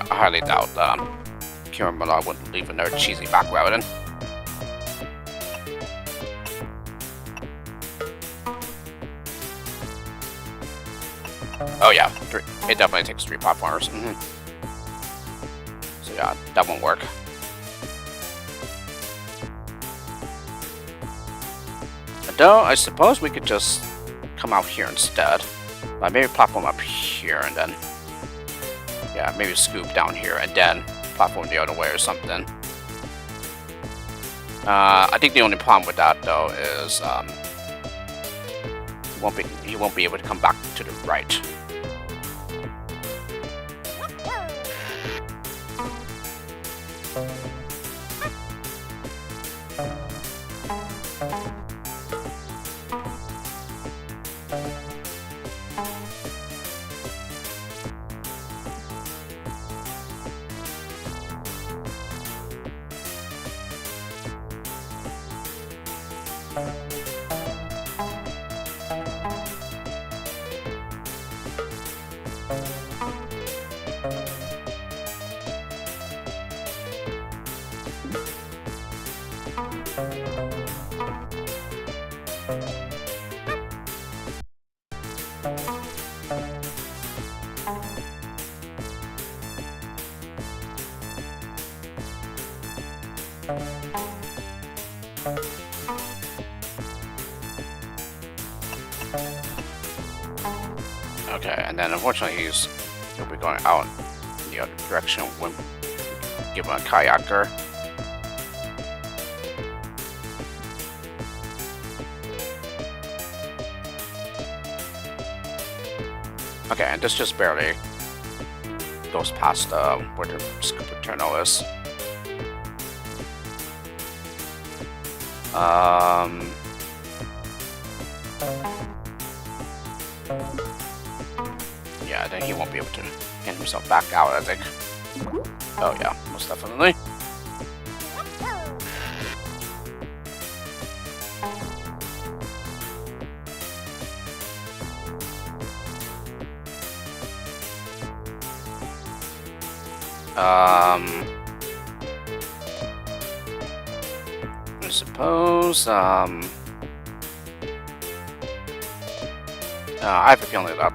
I highly doubt Kieran would leave another cheesy back routing. Oh yeah, it definitely takes 3 platformers. So yeah, that won't work. Though I suppose we could just come out here instead. Like maybe platform up here and then, yeah, maybe scoop down here and then platform the other way or something. I think the only problem with that though is he won't be able to come back to the right. Okay, and then unfortunately he'll be going out in the other direction when given a kayaker. Okay, and this just barely goes past where the scooper terminal is. Yeah, then he won't be able to get himself back out, I think. Oh yeah, most definitely. Let's go. I suppose, I have a feeling that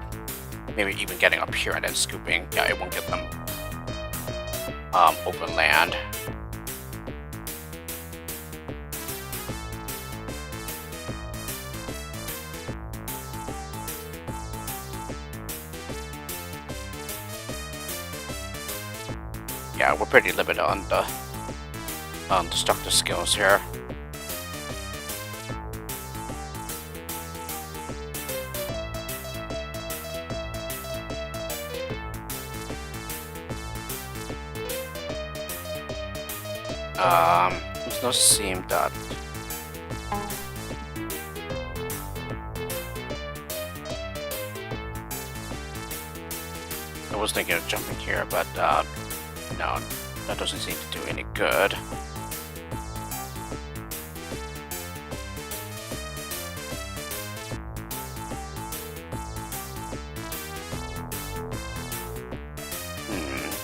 maybe even getting up here and then scooping, yeah, it won't get them, open land. Yeah, we're pretty limited on the destructive skills here. It does seem that I was thinking of jumping here, but no, that doesn't seem to do any good.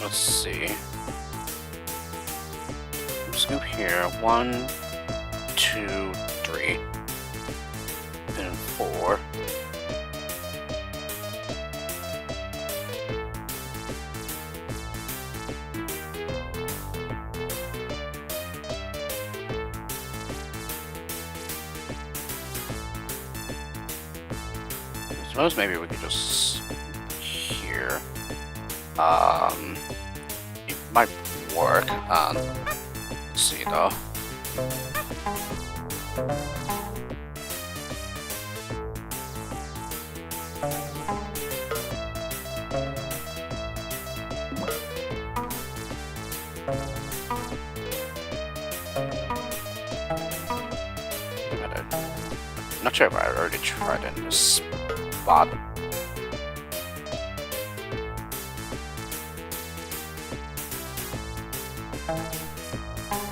Let's see. Scoop here. 1, 2, 3, and 4. I suppose maybe we could just here. It might work. Let's see though. I'm not sure if I already tried in this spot.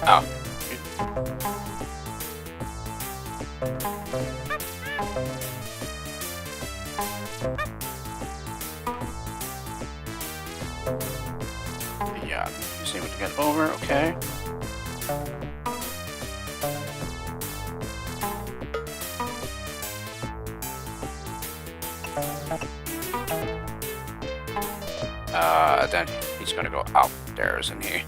Oh. Yeah, just able to get over, okay. Then he's gonna go out there, isn't he?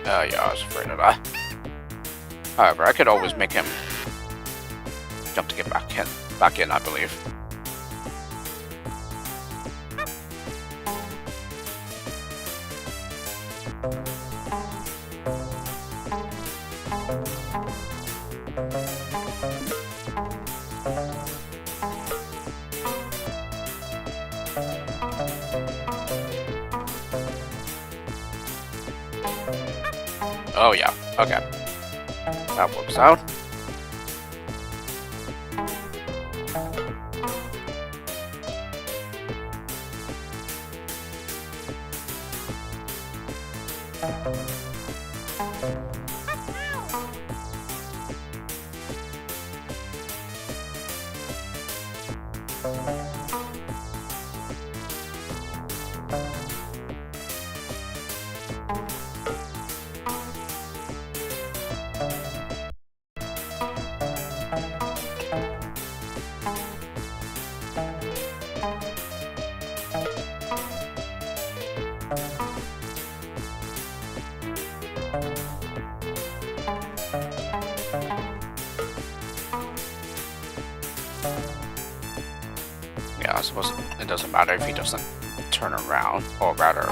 Yeah, I was afraid of that. However, I could always make him jump to get back in, I believe. Oh yeah, okay. That works out. Yeah, I suppose it doesn't matter if he doesn't turn around, or rather,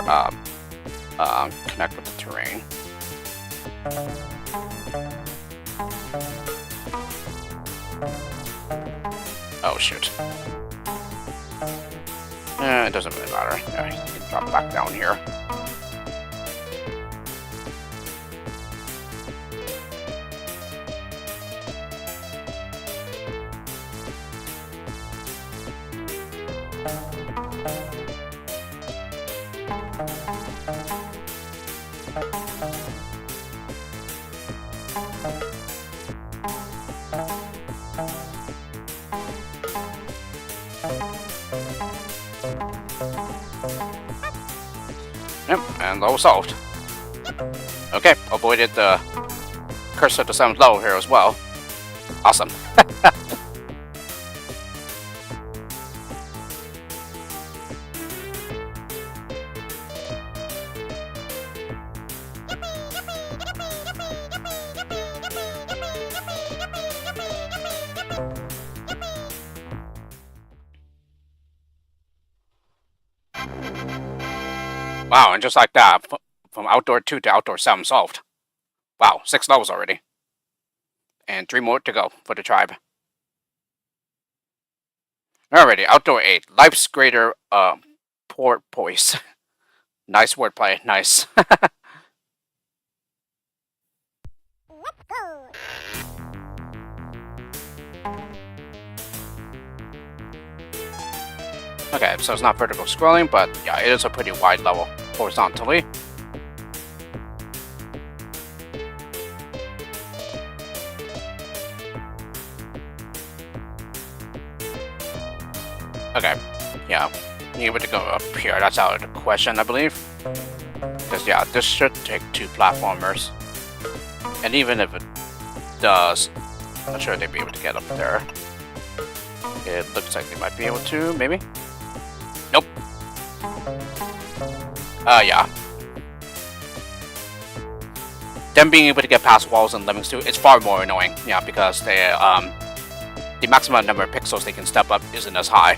connect with the terrain. Oh shoot. It doesn't really matter. Yeah, he can drop back down here. Yep, and level solved. Okay, avoided the curse of the 7th level here as well. Awesome. Wow, and just like that, from Outdoor 2 to Outdoor 7 solved. Wow, 6 levels already. And 3 more to go for the tribe. Alrighty, Outdoor 8. Life's greater port poise. Nice wordplay, nice. Let's go. Okay, so it's not vertical scrolling, but yeah, it is a pretty wide level horizontally. Okay, yeah, you able to go up here. That's out of the question, I believe. Because yeah, this should take 2 platformers. And even if it does, I'm not sure they'd be able to get up there. It looks like they might be able to, maybe? Nope. Yeah. Them being able to get past walls in Lemmings 2 is far more annoying, yeah, because they, the maximum number of pixels they can step up isn't as high.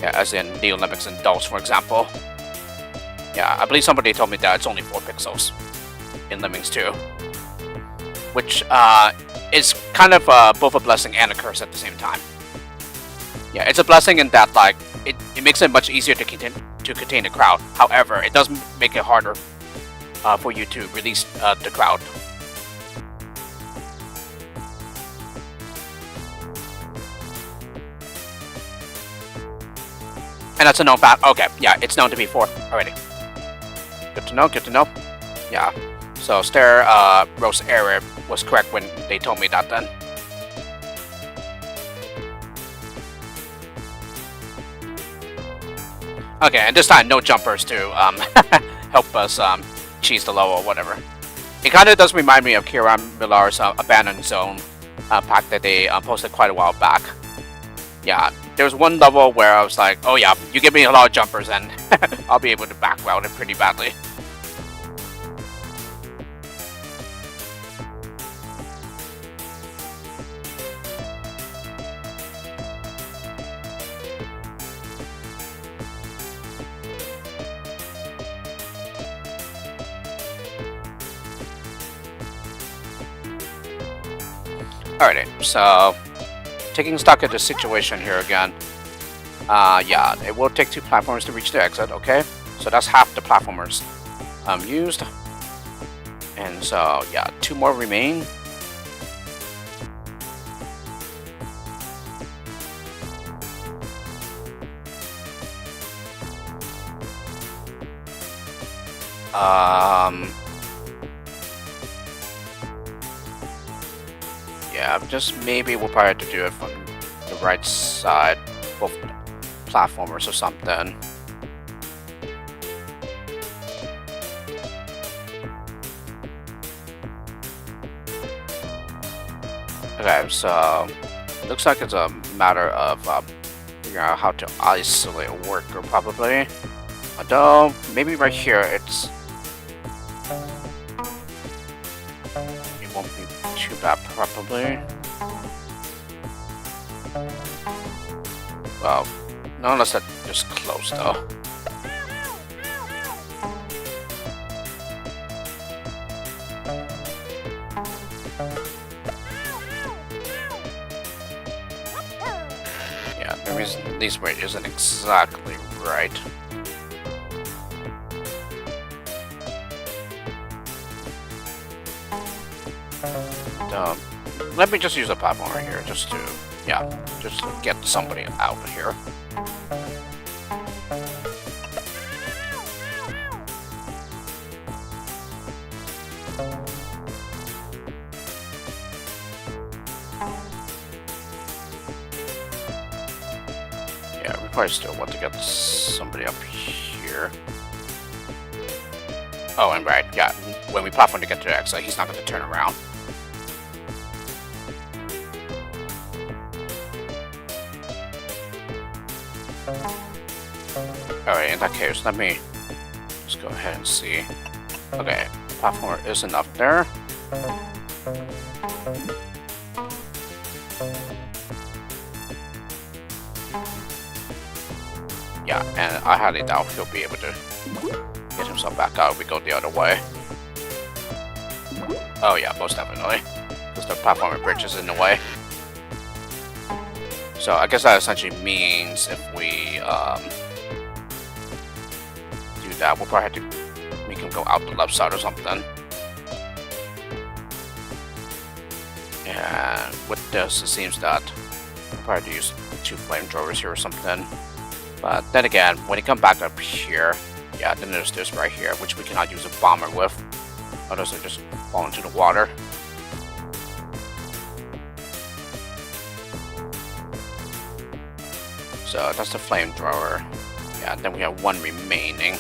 Yeah, as in Neo Lemmings and Dos, for example. Yeah, I believe somebody told me that it's only 4 pixels in Lemmings 2. Which, is kind of both a blessing and a curse at the same time. Yeah, it's a blessing in that, like, it makes it much easier to contain the crowd. However, it does make it harder for you to release the crowd. And that's a known fact. Okay, yeah, it's known to be 4 already. Good to know, good to know. Yeah, so Ste Woz Ere was correct when they told me that then. Okay, and this time no jumpers to help us cheese the level or whatever. It kind of does remind me of Kieran Millar's Abandoned Zone pack that they posted quite a while back. Yeah, there was one level where I was like, oh yeah, you give me a lot of jumpers and I'll be able to back route it pretty badly. Alrighty, so taking stock of the situation here again. Yeah, it will take 2 platforms to reach the exit, okay? So that's half the platformers used. And so, yeah, 2 more remain. Yeah, just maybe we'll probably have to do it from the right side, both platformers or something. Okay, so it looks like it's a matter of figuring out how to isolate a worker, probably. Although, maybe right here it's... It won't be too bad, probably. Well, not unless that's just close, though. Yeah, the reason this way isn't exactly right. Let me just use a platform right here, just to, yeah, just to get somebody out of here. Yeah, we probably still want to get somebody up here. Oh, and right, yeah, when we platform to get to the exit, he's not going to turn around. Alright, in that case, let me just go ahead and see. Okay, the platformer isn't up there. Yeah, and I highly doubt he'll be able to get himself back out if we go the other way. Oh yeah, most definitely. Because the platformer bridge is in the way. So I guess that essentially means if we do that, we'll probably have to make him go out the left side or something. And with this, it seems that we'll probably have to use 2 flamethrowers here or something. But then again, when you come back up here, yeah, then there's this right here, which we cannot use a bomber with. Others will just fall into the water. So that's the flamethrower. Yeah, then we have 1 remaining.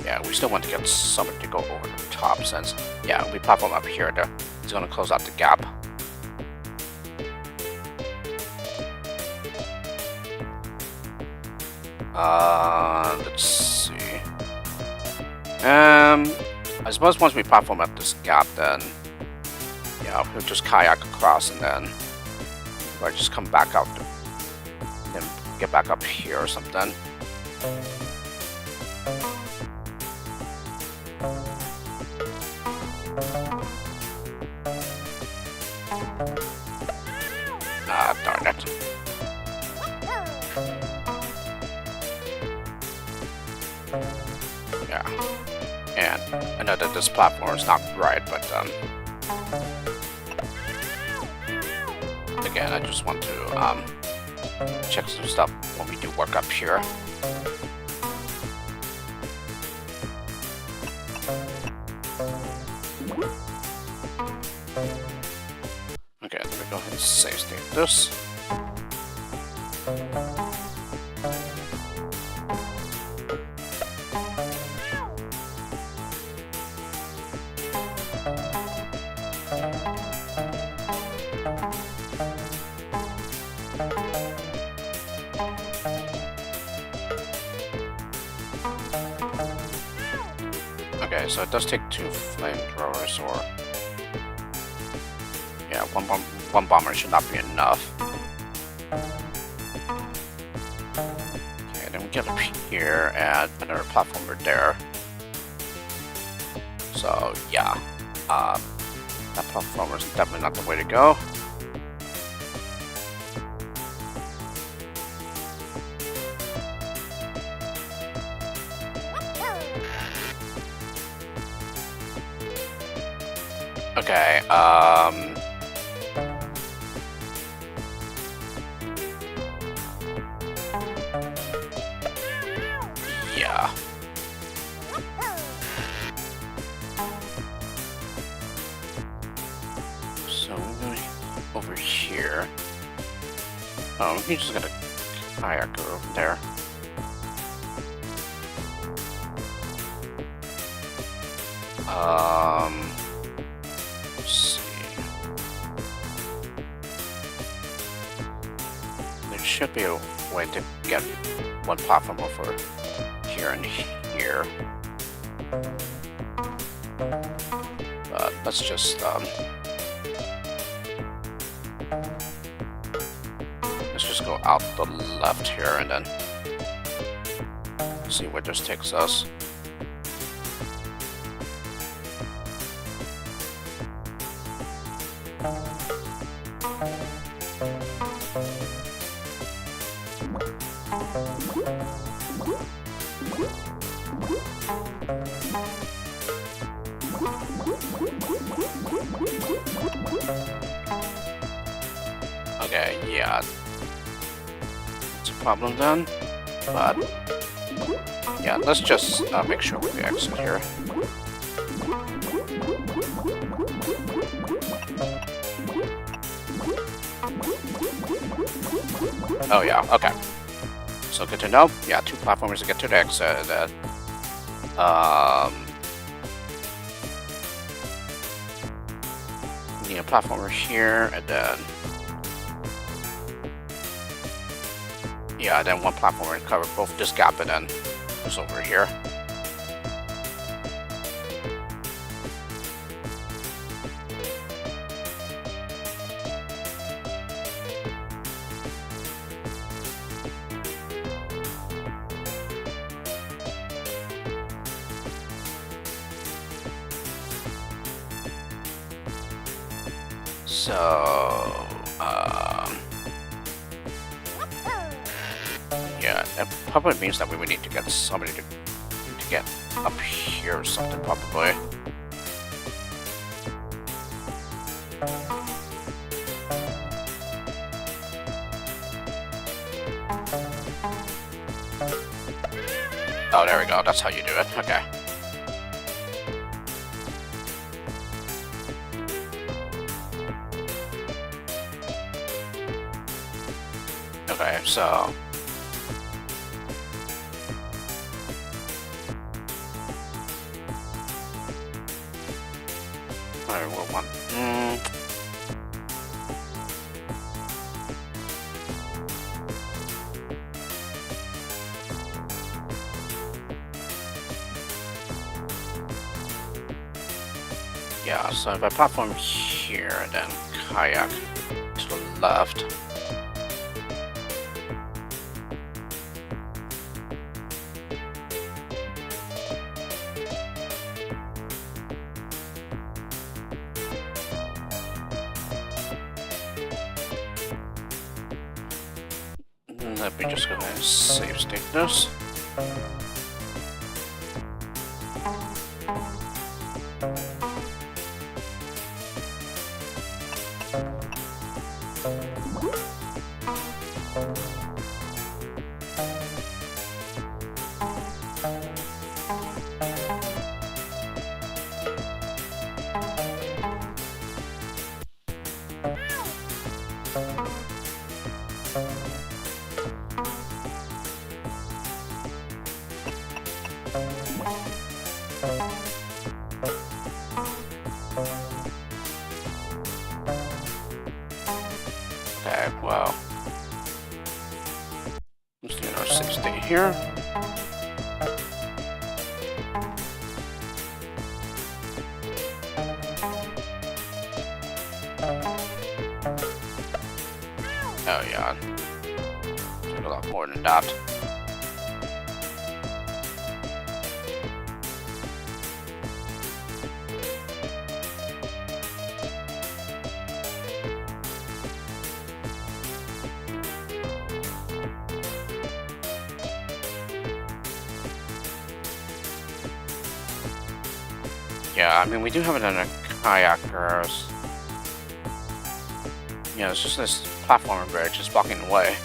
Yeah, we still want to get somebody to go over the top since, yeah, we pop him up here. He's going to close out the gap. Let's see. I suppose once we platform at this gap, then yeah, we'll just kayak across and then or just come back out and then get back up here or something. Ah, darn it. Yeah, and I know that this platform is not right, but again, I just want to check some stuff when we do work up here. Okay, let me go ahead and save state this. Okay, so it does take 2 flamethrowers, or yeah, one bomber should not be enough. Okay, then we get up here and another platformer there. So yeah, that platformer is definitely not the way to go. Okay, yeah. So we're going over here. Oh, he's just gonna kayak over there. Let's see. There should be a way to get 1 platform over here and here. But let's just go out the left here and then see where this takes us. Okay, yeah, it's a problem then, but yeah, let's just make sure we exit here. Oh yeah, okay. So good to know. Yeah, 2 platformers to get to the exit. Need a platformer here, and then yeah, then 1 platformer to cover both this gap, and then goes over here. So, yeah, that probably means that we would need to get somebody to get up here or something, probably. Oh, there we go. That's how you do it. Okay. Okay, so alright, we're one. Yeah, so if I platform here and then kayak to the left. Let me just go ahead and save state this. Okay, well, let's do our 60 here. Oh yeah, took a lot more than that. Yeah, I mean, we do have another kayakers. Yeah, it's just this platform bridge is blocking the way.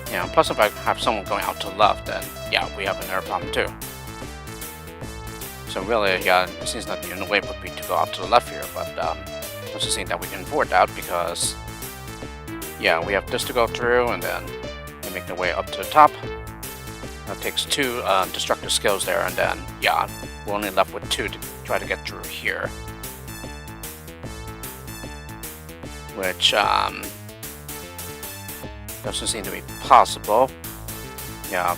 Yeah, plus if I have someone going out to the left, then yeah, we have another problem too. So really, yeah, it seems that the only way would be to go out to the left here, but let's just think that we can afford that because yeah, we have this to go through, and then we make the way up to the top. That takes 2 destructive skills there, and then yeah, we're only left with 2 to try to get through here, which doesn't seem to be possible. Yeah,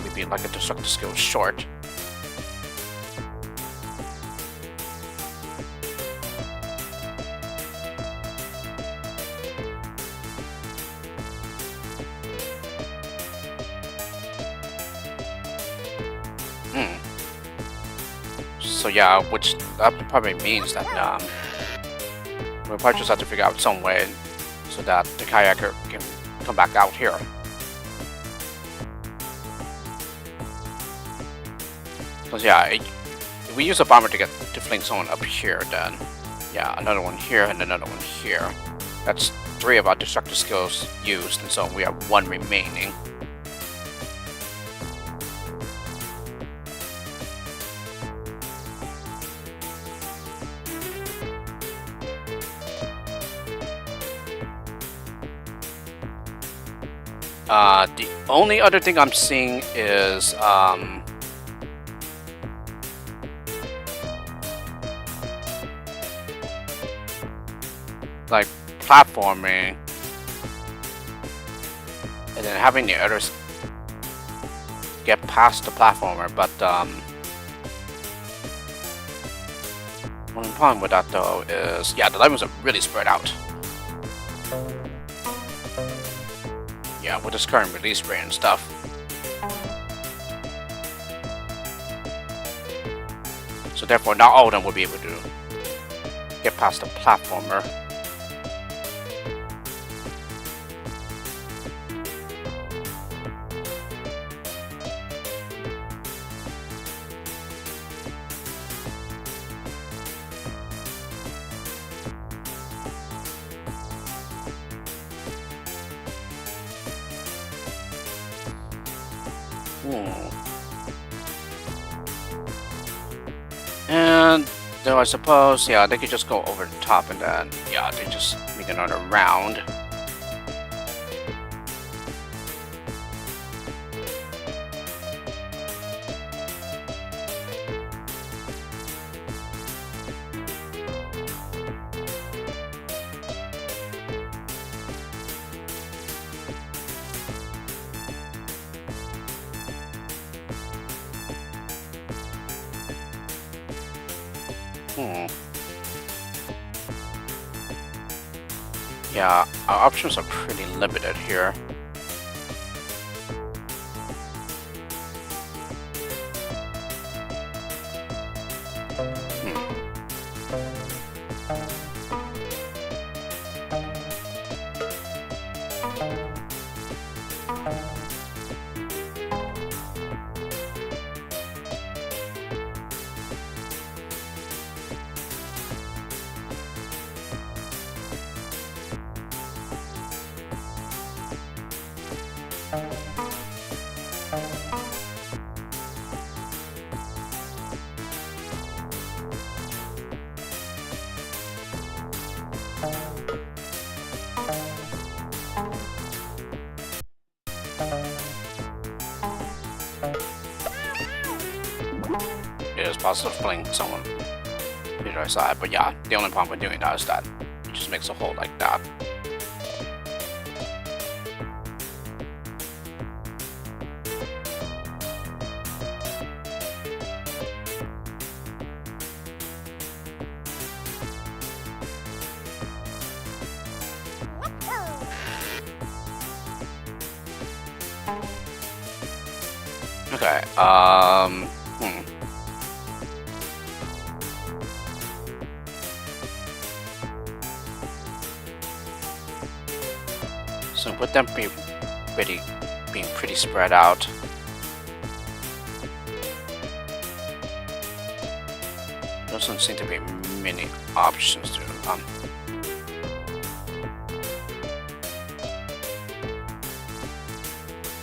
we'd be like a destructive skill short. So yeah, which that probably means that we'll probably just have to figure out some way so that the kayaker can come back out here. Because yeah, if we use a bomber to fling someone up here, then yeah, another one here and another one here. That's 3 of our destructive skills used, and so we have 1 remaining. The only other thing I'm seeing is like platforming, and then having the others get past the platformer. But one problem with that though is, yeah, the levels are really spread out. Yeah, with this current release rate and stuff. So therefore, not all of them will be able to get past the platformer. And though I suppose, yeah, they could just go over the top and then, yeah, they just make another round. Yeah, our options are pretty limited here. It is possible playing someone to the other side, but yeah, the only problem with doing that is that it just makes a hole like that. Okay, So with them being pretty spread out, doesn't seem to be many options to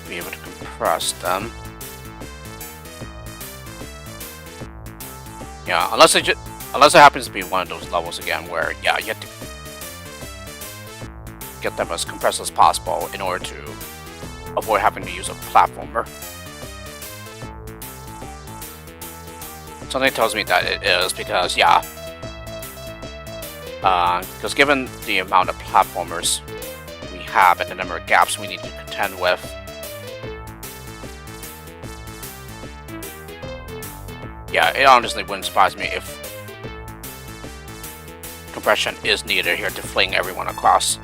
be able to compress them. Yeah, unless it happens to be one of those levels again where, yeah, you have to get them as compressed as possible in order to avoid having to use a platformer. Something tells me that it is because, yeah, because given the amount of platformers we have and the number of gaps we need to contend with, yeah, it honestly wouldn't surprise me if compression is needed here to fling everyone across.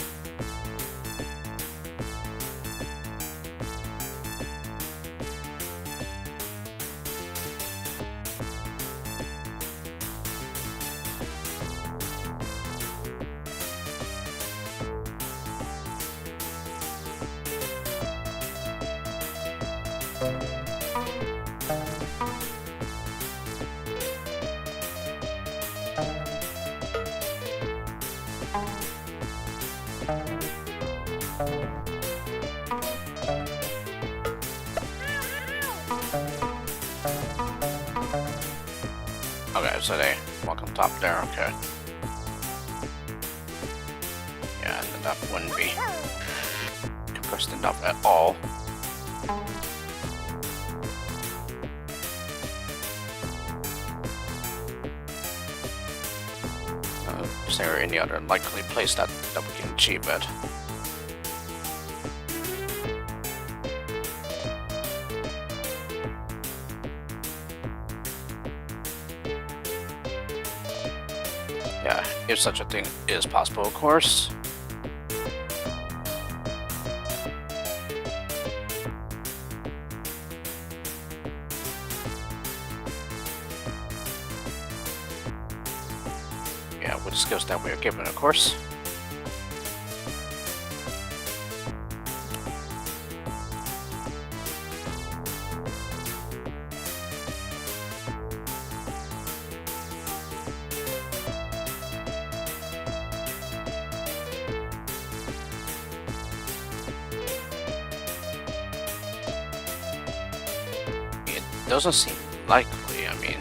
Okay, so they walk on top there, okay. Yeah, and then that wouldn't be pressed enough at all. Is there any other likely place that we can achieve it? Yeah, if such a thing is possible, of course. Yeah, with the skills that we are given, of course. It doesn't seem likely, I mean.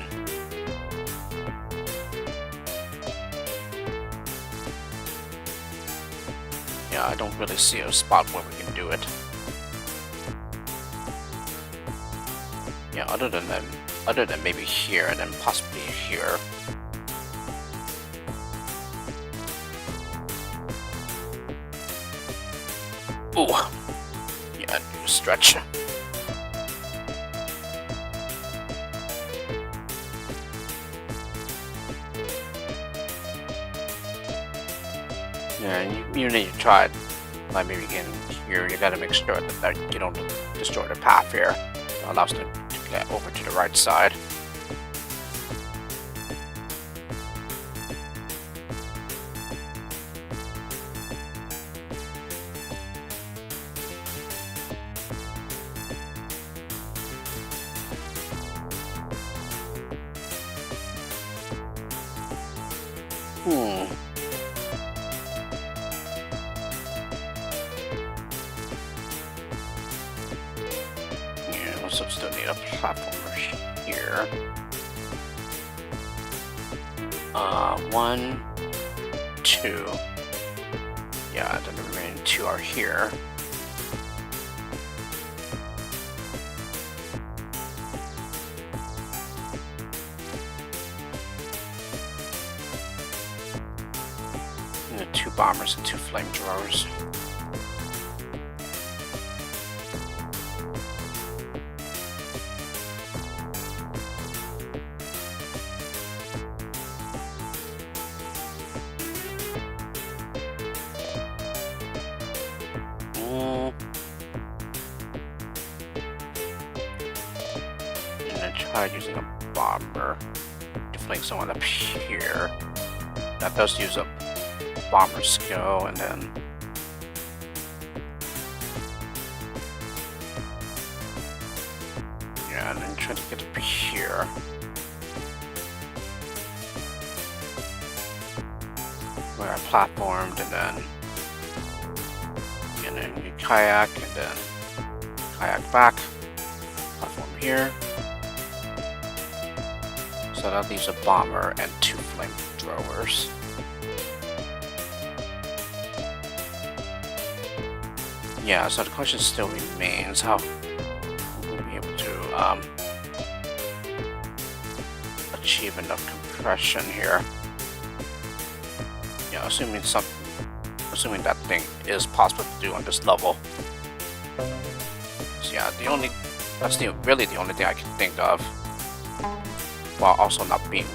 Yeah, I don't really see a spot where we can do it. Yeah, other than maybe here and then possibly here. Ooh, yeah, I need to stretch. Yeah, you need to try it. Like maybe getting here, you gotta make sure that you don't destroy the path here. It allows them to get over to the right side. Yeah, so still need a platformer here. 1, 2. Yeah, then the remaining 2 are here. And 2 bombers and 2 flamethrowers. Try using a bomber to flank someone up here. That does use a bomber skill, and then yeah, and then try to get up here. Where I platformed, and then you kayak, and then kayak back, platform here. So that leaves a bomber and 2 flamethrowers. Yeah, so the question still remains how we'll be able to achieve enough compression here. Yeah, assuming that thing is possible to do on this level. So yeah, that's really the only thing I can think of, while also not being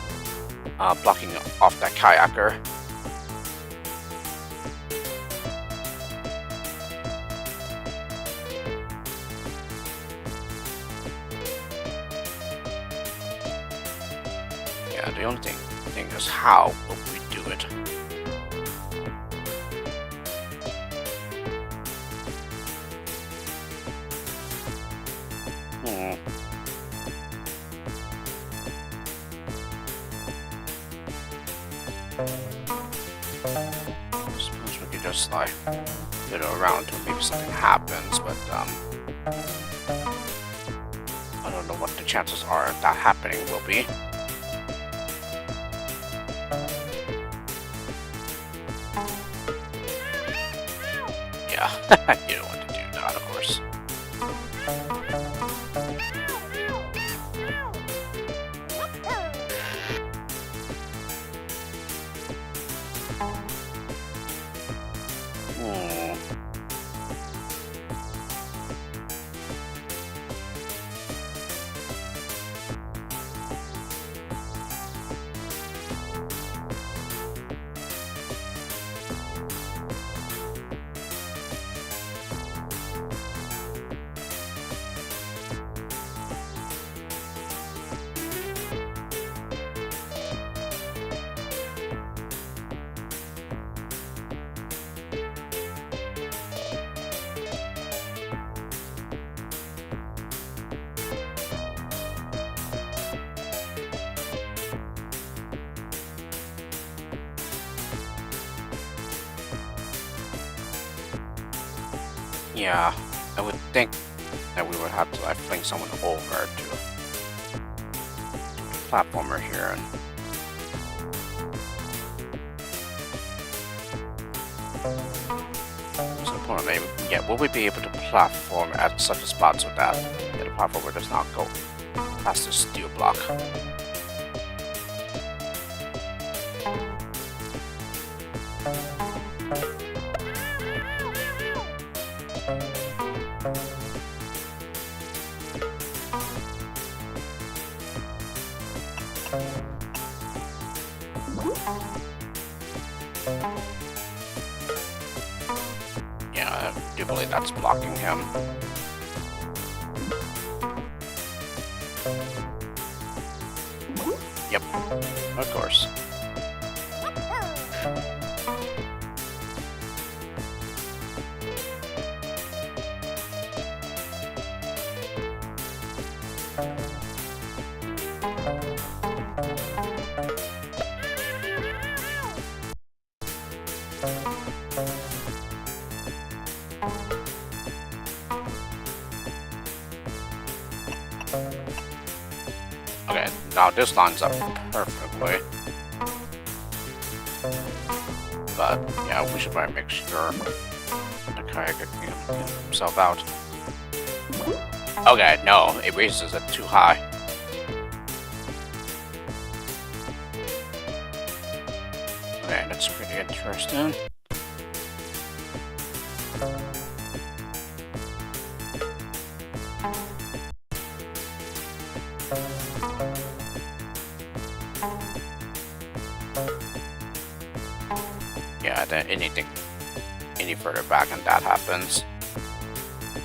blocking off that kayaker. Yeah, the only thing is how will we do it? I suppose we could just like fiddle around until maybe something happens, but I don't know what the chances are of that happening will be. Yeah, you know what to do. Yeah, I would think that we would have to like fling someone over to the platformer here. So maybe, yeah, will we be able to platform at such a spot so that the platformer does not go past the steel block? Yeah, I do believe that's blocking him. Yep, of course. Okay, now this lines up perfectly. But yeah, we should probably make sure the kayak can get himself out. Okay, no, it raises it too high. Okay, that's pretty interesting. Yeah, then anything any further back and that happens.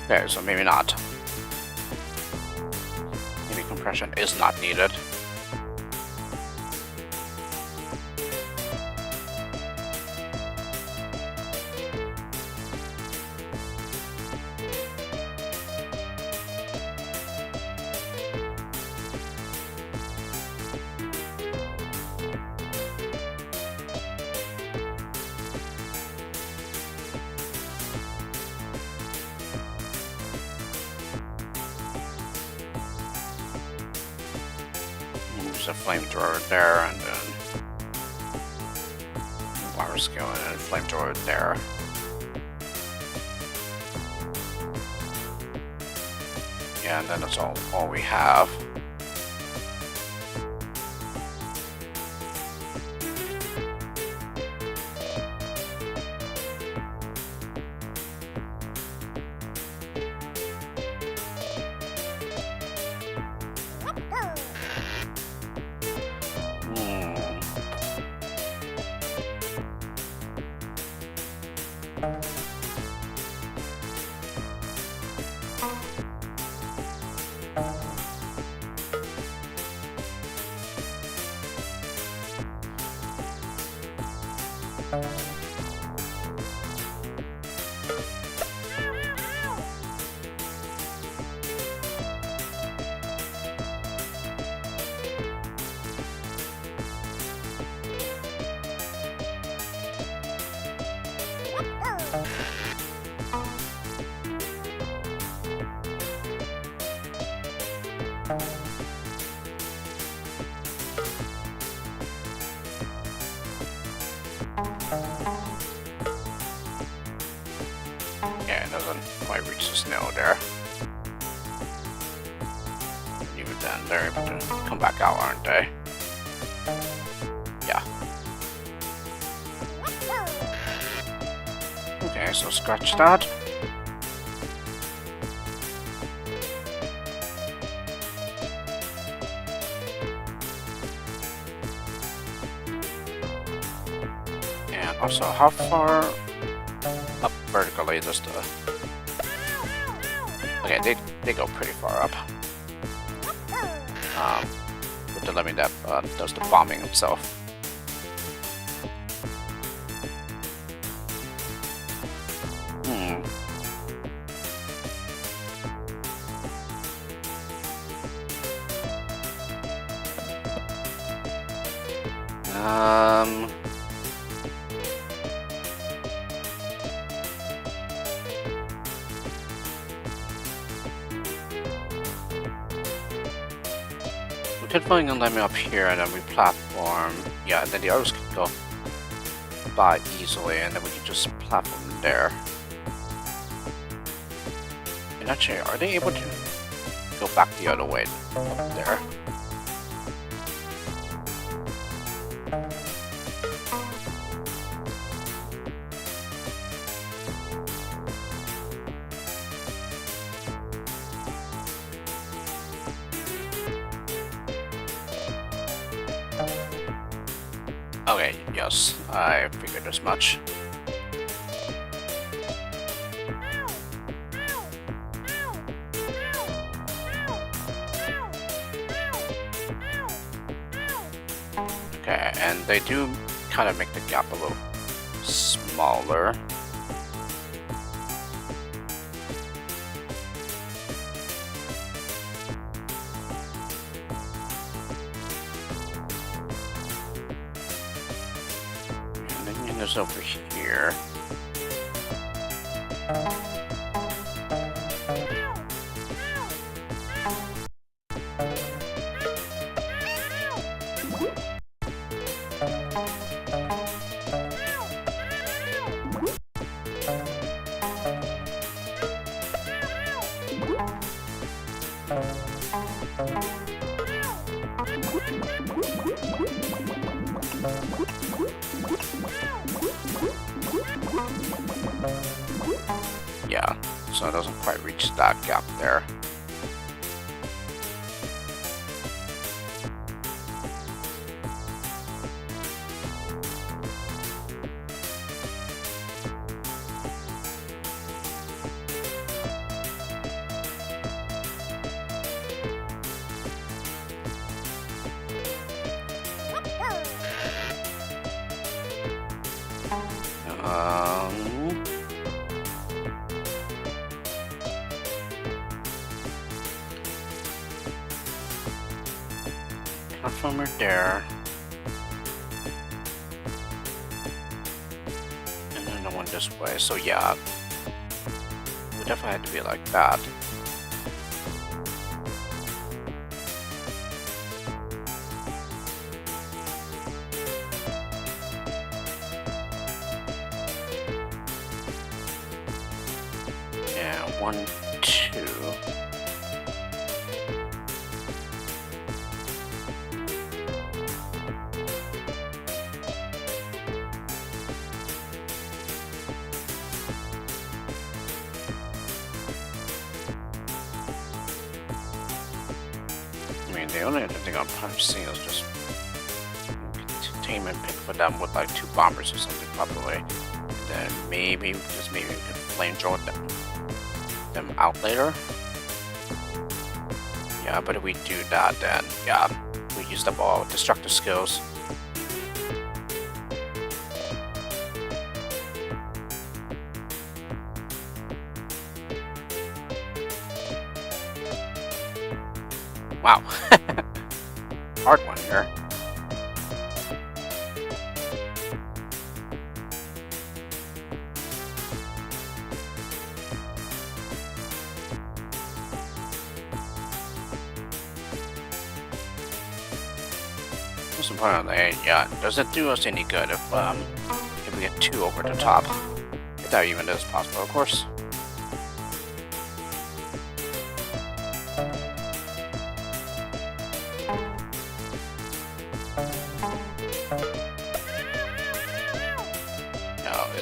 Okay, so maybe not. Maybe compression is not needed. Use a flamethrower there, and then wire scale and flamethrower there. Yeah, and then that's all we have. Yeah, it doesn't quite reach the snow there. Even then, they're able to come back out, aren't they? Yeah. Okay, so scratch that. And also, how far up vertically does the... Okay, they go pretty far up. With the Lemming that does the bombing himself. Pitfalling and Lemming up here, and then we platform. Yeah, and then the others can go by easily, and then we can just platform there. And actually, are they able to go back the other way up there? Okay, yes, I figured as much. Okay, and they do kind of make the gap a little smaller. There's over here. Yeah, so it doesn't quite reach that gap there. Platformer there. And then the one this way. So yeah, we definitely had to be like that. Yeah, 1, 2. The only other thing I'm kind of seeing is just containment pick for them with like 2 bombers or something probably. And then maybe, just maybe we can flame throw them out later. Yeah, but if we do that, then yeah, we used up all destructive skills. Wow. Hard one here. Most importantly, yeah, does it do us any good if we get 2 over the top? If that even is possible, of course.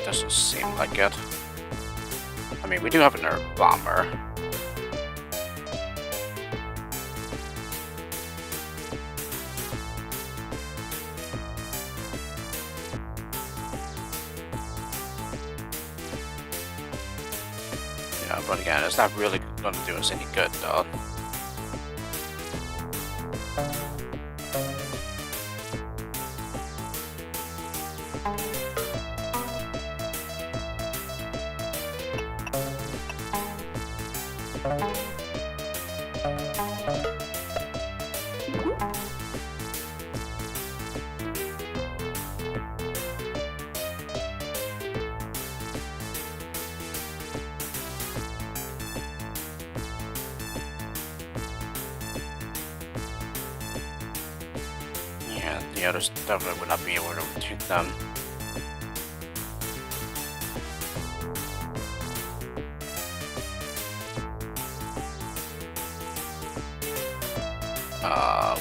Doesn't seem like it. I mean, we do have a nerve bomber. Yeah, but again, it's not really going to do us any good, though. And the others definitely would not be able to overtake them.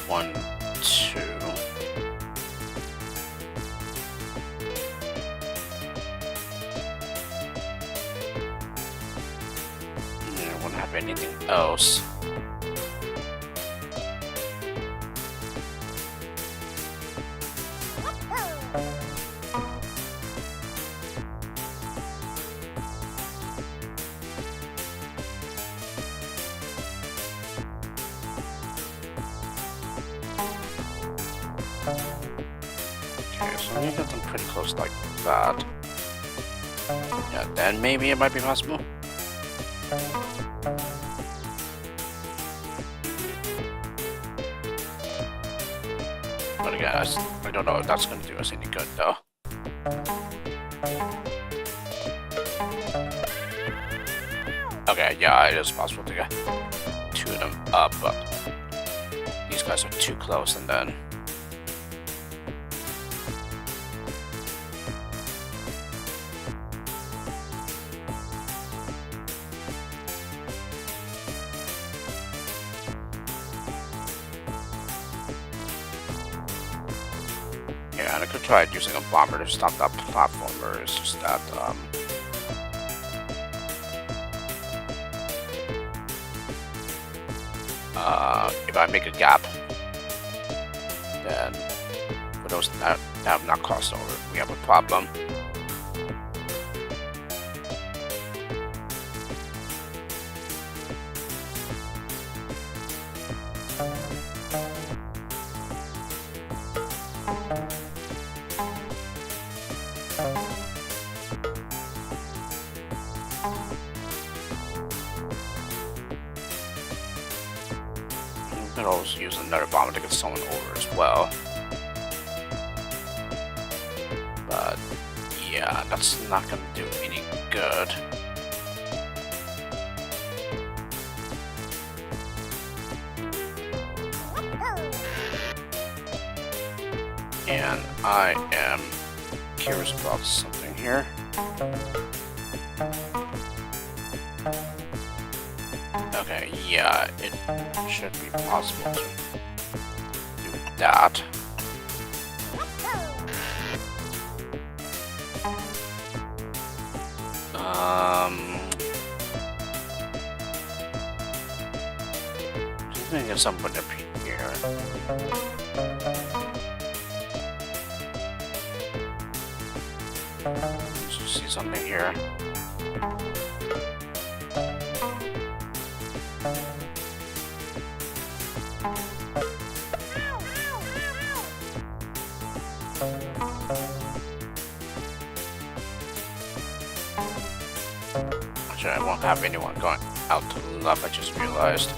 One, two. I wouldn't have anything else. Okay, so you got them pretty close like that. Yeah, then maybe it might be possible. But again, I don't know if that's going to do us any good though. Okay, yeah, it is possible to get two of them up, but these guys are too close, and then yeah, and I could try using a bomber to stop that platformer. It's just that if I make a gap, then for those that have not crossed over, we have a problem. I could also use another bomber to get someone over as well. But yeah, that's not gonna do any good. And I am curious about something here. Okay, yeah, it should be possible to do that. I'm gonna get someone up here. Let's see something here. Actually, I won't have anyone going out to the left, I just realized.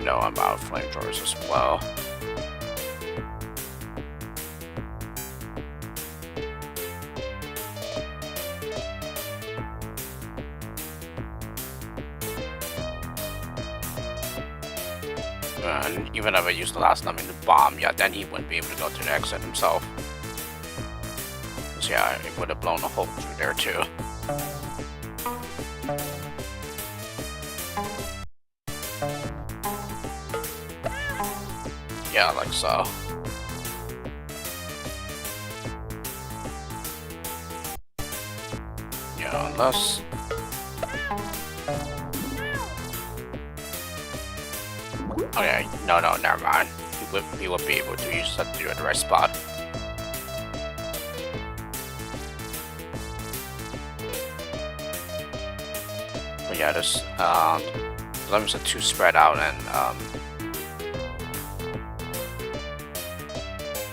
No, I'm out of flamethrowers as well. And even if I use the last Lemming to bomb, yeah, then he wouldn't be able to go to the exit himself. Because yeah, it would have blown a hole through there too. Yeah, like so. Yeah, unless... Okay, no, never mind. He would be able to use that to the right spot. But yeah, this Lemmings are too spread out, and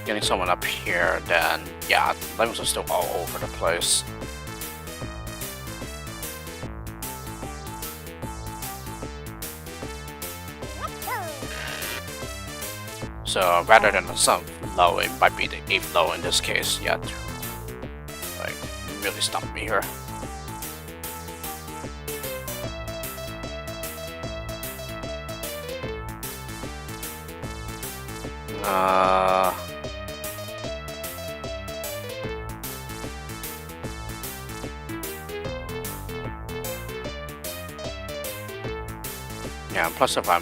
getting someone up here, then yeah, Lemmings are still all over the place. So rather than some low, it might be the 8th low in this case. Yeah, like really stump me here. Yeah, and plus if I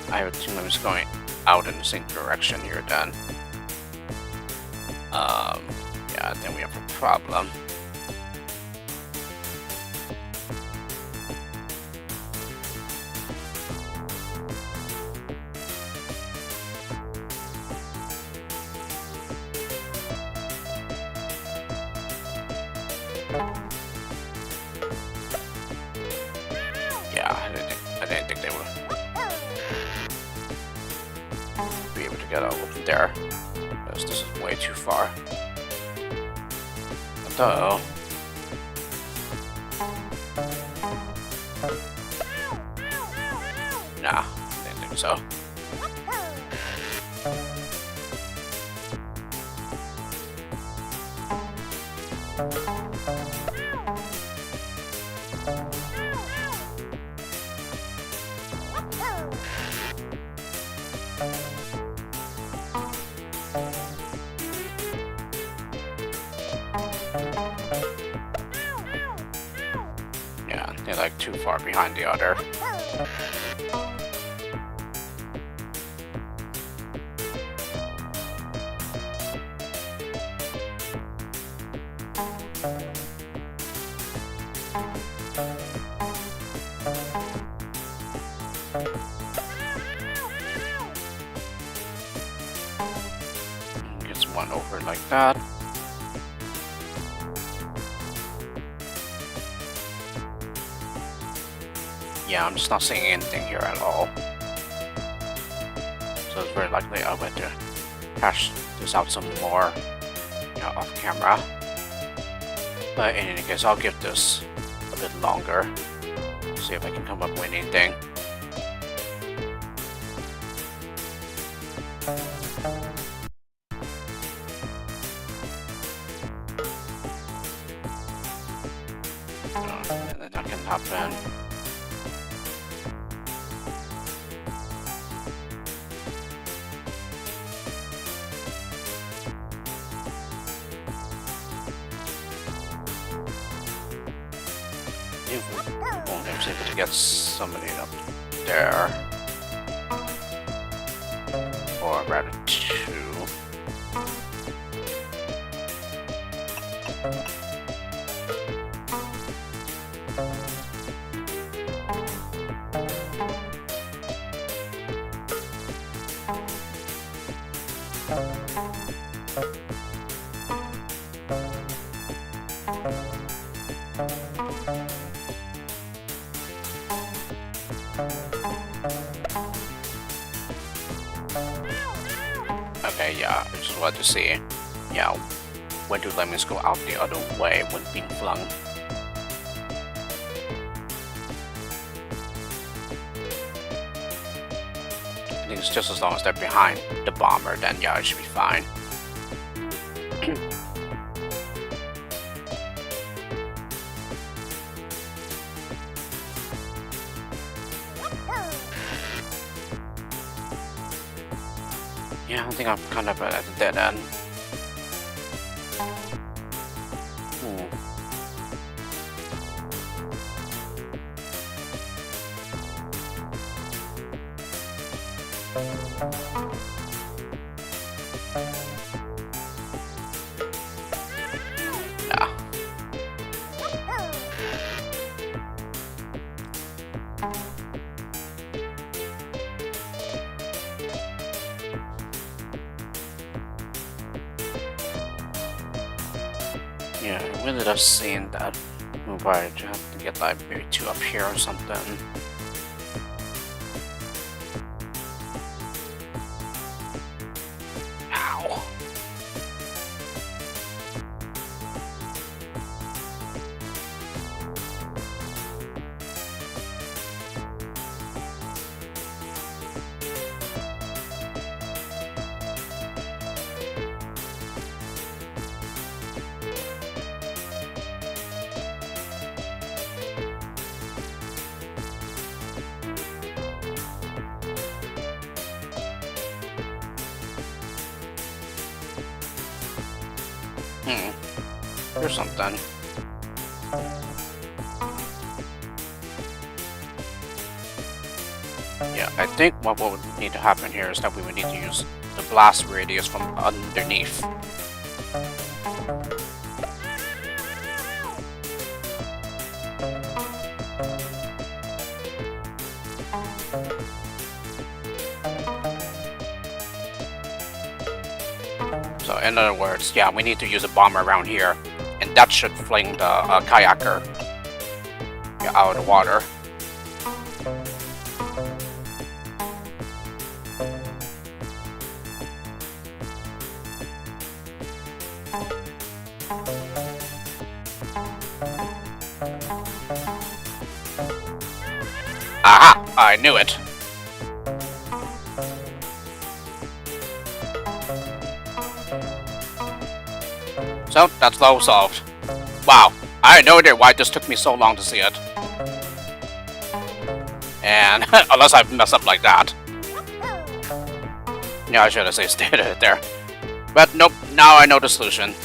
have two limbs going out in the same direction here, then yeah, then we have a problem. Yeah, I didn't think they would be able to get over there, because this is way too far. Uh-oh. Nah, didn't think so. Yeah, they're like too far behind the other. Gets one over like that. Yeah, I'm just not seeing anything here at all. So it's very likely I'll have to hash this out some more, you know, off camera. But in any case, I'll give this a bit longer. See if I can come up with anything. And that can happen. I was able to get somebody up there, or rather two. Okay, yeah, I just wanted to see, yeah, when do lemmings go out the other way when being flung? I think it's just as long as they're behind the bomber, then yeah, it should be fine. Yeah, I think I'm kind of at a dead end. Yeah. Yeah, I really love seeing that move. I have to get like maybe two up here or something. Ow. Here's something. Yeah, I think what would need to happen here is that we would need to use the blast radius from underneath. So in other words, yeah, we need to use a bomb around here, and that should fling the kayaker out of the water. Aha! I knew it! So, that's level solved. Wow, I had no idea why this took me so long to see it. And, unless I mess up like that. Yeah, I should have stayed it there. But nope, now I know the solution.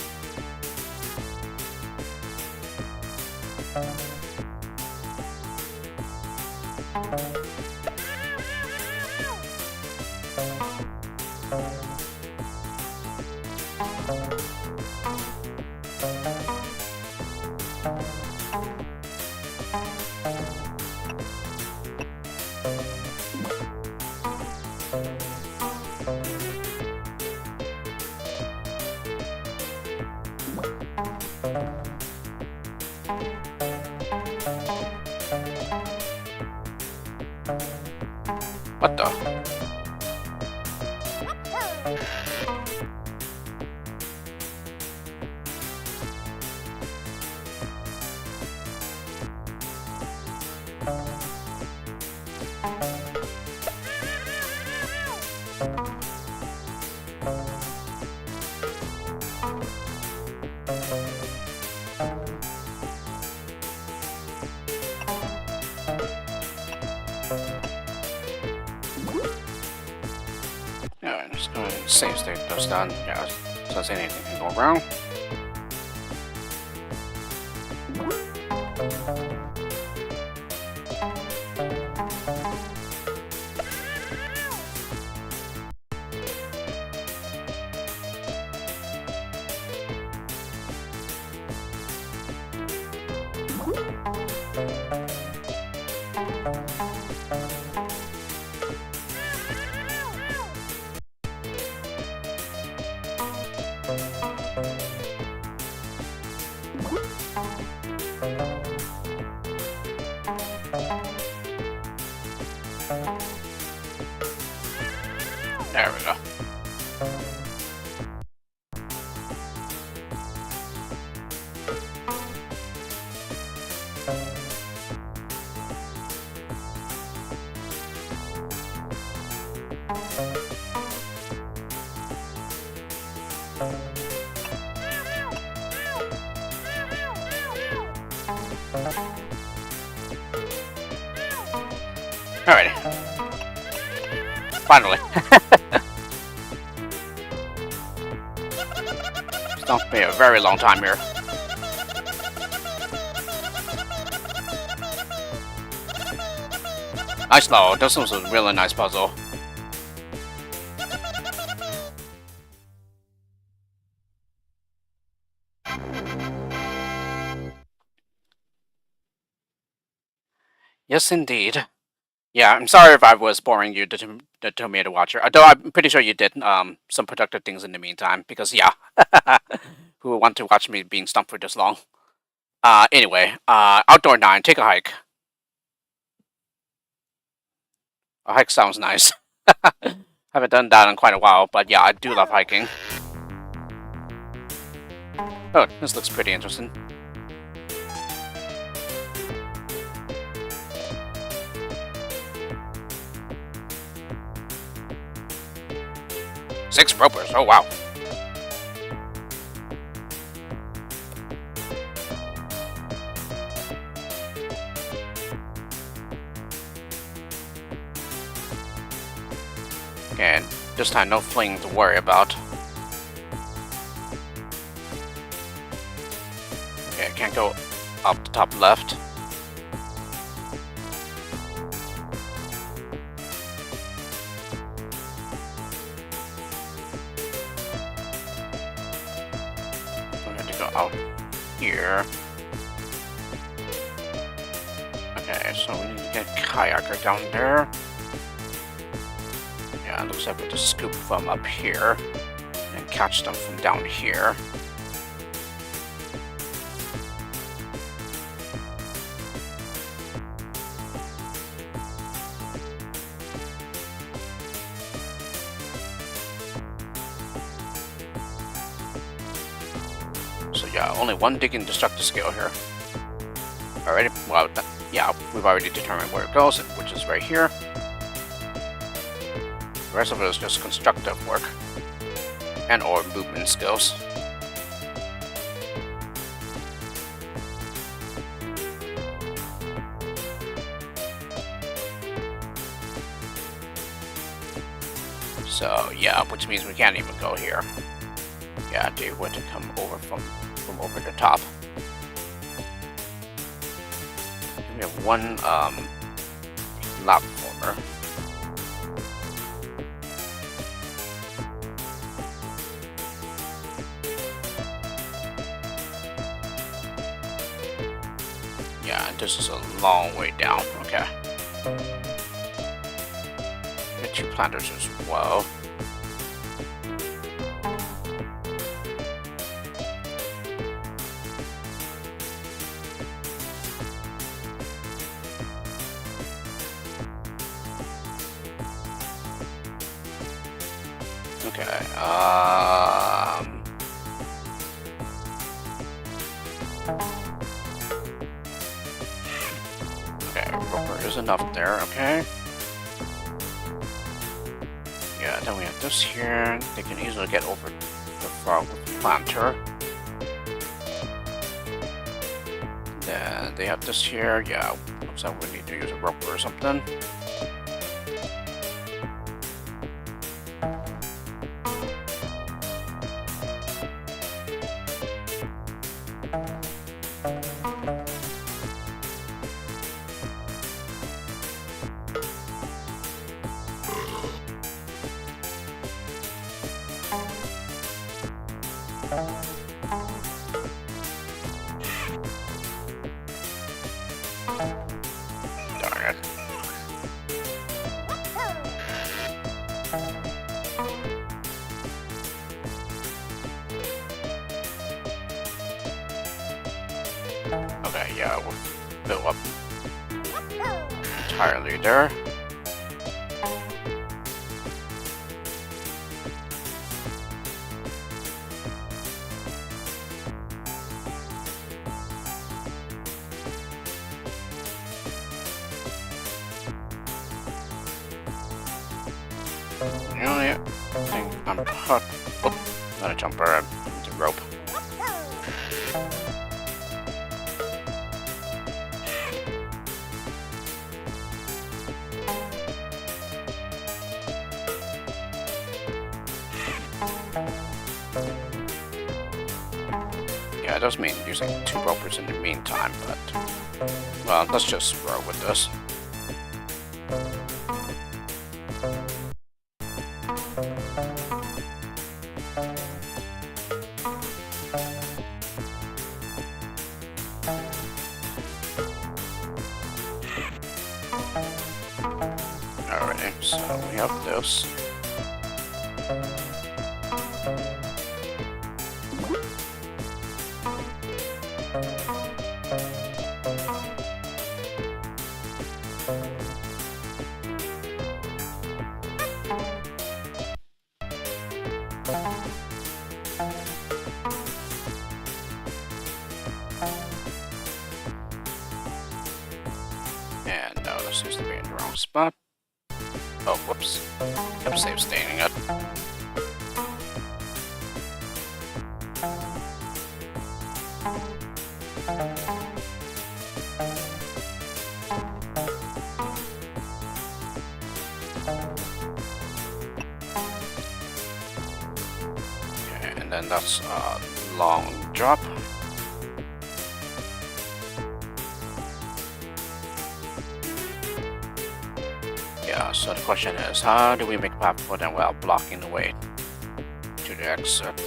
What the? Yeah, just go ahead and save state those done. Yeah, so say anything can go wrong. There we go. Alrighty. Finally. It's going to be a very long time here. Nice level. This was a really nice puzzle. Yes, indeed. Yeah, I'm sorry if I was boring you, the Tomato Watcher. Although I'm pretty sure you did some productive things in the meantime, because yeah, who would want to watch me being stumped for this long? Anyway, Outdoor 9, take a hike. A hike sounds nice. Haven't done that in quite a while, but yeah, I do love hiking. Oh, this looks pretty interesting. Six ropers, oh wow. And this time no fling to worry about. and go up the top left. We're going to go out here. Okay, so we need to get a kayaker down there. Yeah, it looks like we just scoop from up here and catch them from down here. So yeah, only one digging destructive skill here. Alright, well, yeah, we've already determined where it goes, which is right here. The rest of it is just constructive work and or movement skills. So yeah, which means we can't even go here. Yeah, they want to come over from over the top. We have one platformer. Yeah, this is a long way down. Okay. Get two planters as well. Okay, okay, roper is enough there, okay. Yeah, then we have this here. They can easily get over the frog with the planter. Then they have this here, yeah, looks like we need to use a roper or something. Darn it. Okay, yeah, we'll fill up entirely there. The only thing I'm caught. Oh, not a jumper, I need a rope. Yeah, it does mean using two ropers in the meantime, but well, let's just row with this. Alright, so we have this. And no, this seems to be in the wrong spot. Oh, whoops. Kept save staining it. Okay, and then that's a long drop. Yeah, so the question is, how do we make a path for them while blocking the way to the exit?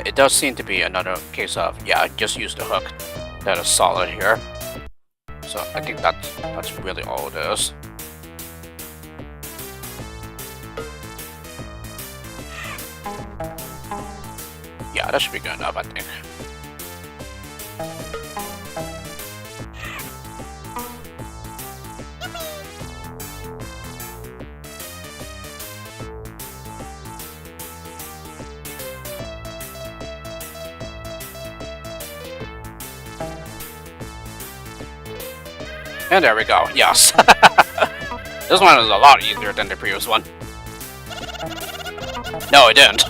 It does seem to be another case of, yeah, just use the hook that is solid here. So I think that's really all it is. Yeah, that should be good enough, I think. And there we go, yes. This one is a lot easier than the previous one. No, it didn't.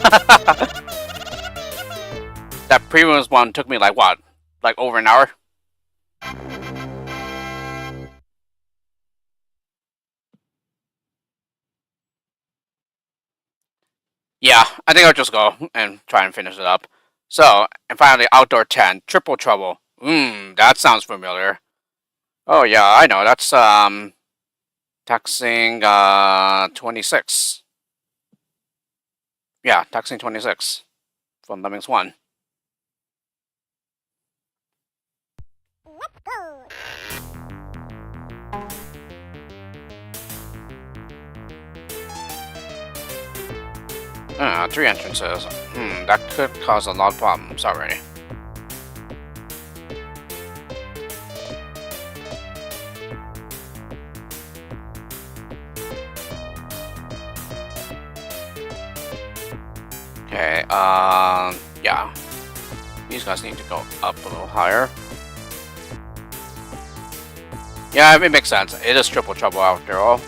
That previous one took me like what? Like over an hour? Yeah, I think I'll just go and try and finish it up. So, and finally, Outdoor 10, Triple Trouble. That sounds familiar. Oh yeah, I know, that's taxing 26. Yeah, taxing 26 from Lemmings 1. Let's go. 3 entrances. That could cause a lot of problems already. Okay, yeah. These guys need to go up a little higher. Yeah, it makes sense. It is Triple Trouble after all.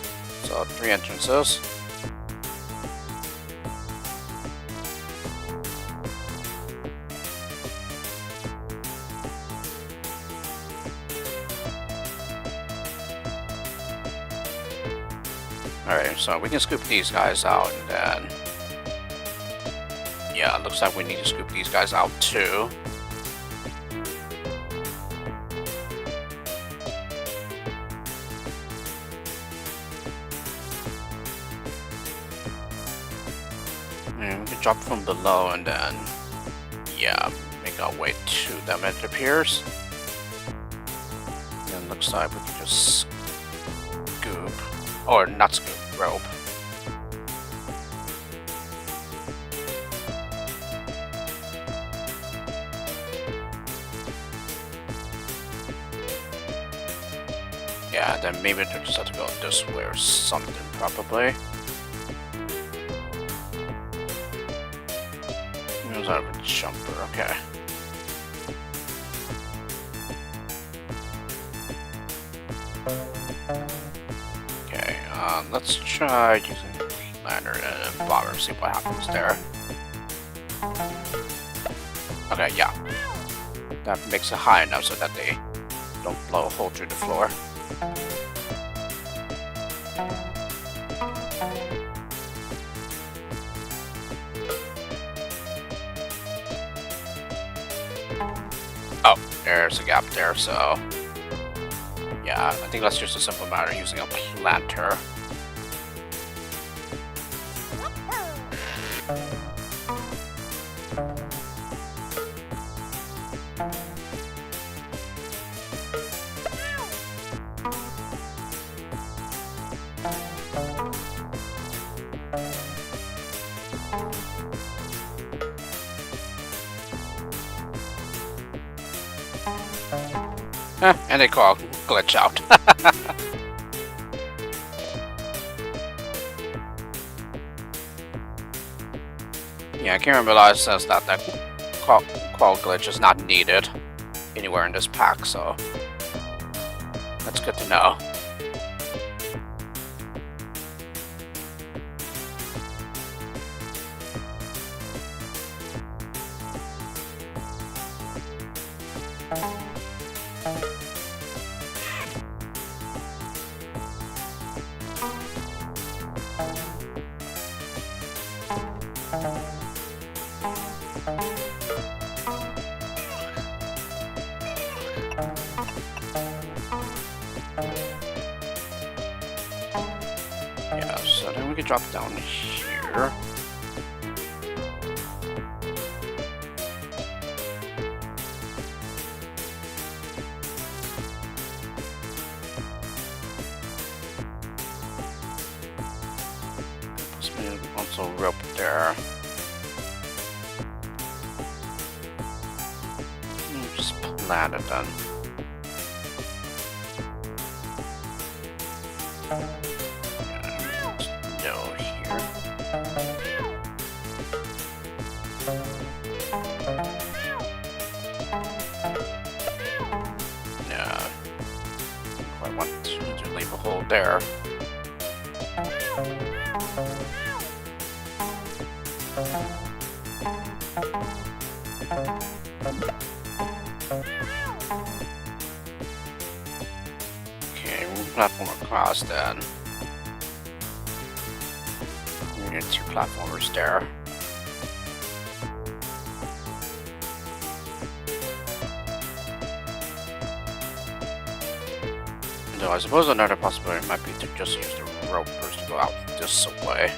So, 3 entrances. Alright, so we can scoop these guys out and then... Yeah, it looks like we need to scoop these guys out too. And we can drop from below and then... Yeah, make our way to them, it appears. And it looks like we can just scoop... Or not scoop, rope. Yeah, then maybe they just have to go this way or something, probably. There's a jumper, okay. Okay, let's try using the lantern and a bomber, see what happens there. Okay, yeah. That makes it high enough so that they don't blow a hole through the floor. Oh, there's a gap there, so... Yeah, I think that's just a simple matter of using a planter. And they call glitch out. Yeah, I can't remember it says that the qual glitch is not needed anywhere in this pack, so that's good to know. Yeah, so then we can drop down here. Possibly also rope there. Just plan it then. No here. Yeah. I want to leave a hole there. Okay, move platform across then. We need 2 platformers there. Though I suppose another possibility might be to just use the ropers to go out this way.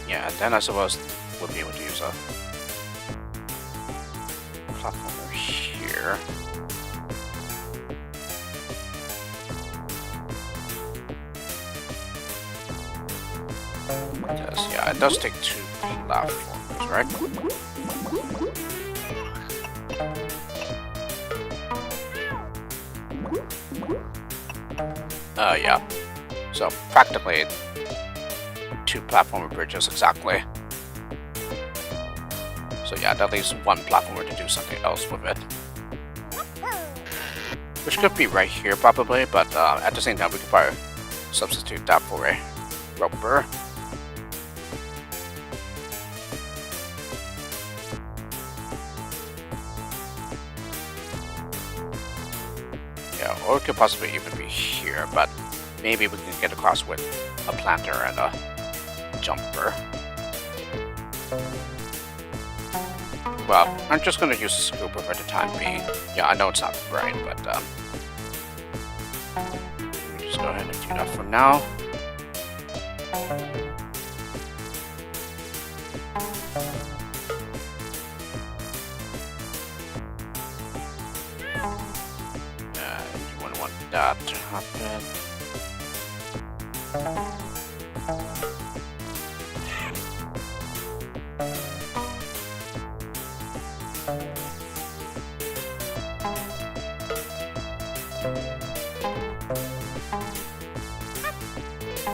Yeah, then I suppose we'll be able to use a platformer here. Because, yeah, it does take 2 platformers, right? Yeah. So, practically 2 platformer bridges exactly. So yeah, that leaves 1 platformer to do something else with it. Which could be right here probably, but at the same time we could probably substitute that for a roper. Yeah, or it could possibly even be here, but maybe we can get across with a planter and a jumper. Well, I'm just gonna use a scooper for the time being. Yeah, I know it's not right, but let me just go ahead and do that for now. You wouldn't want that to happen.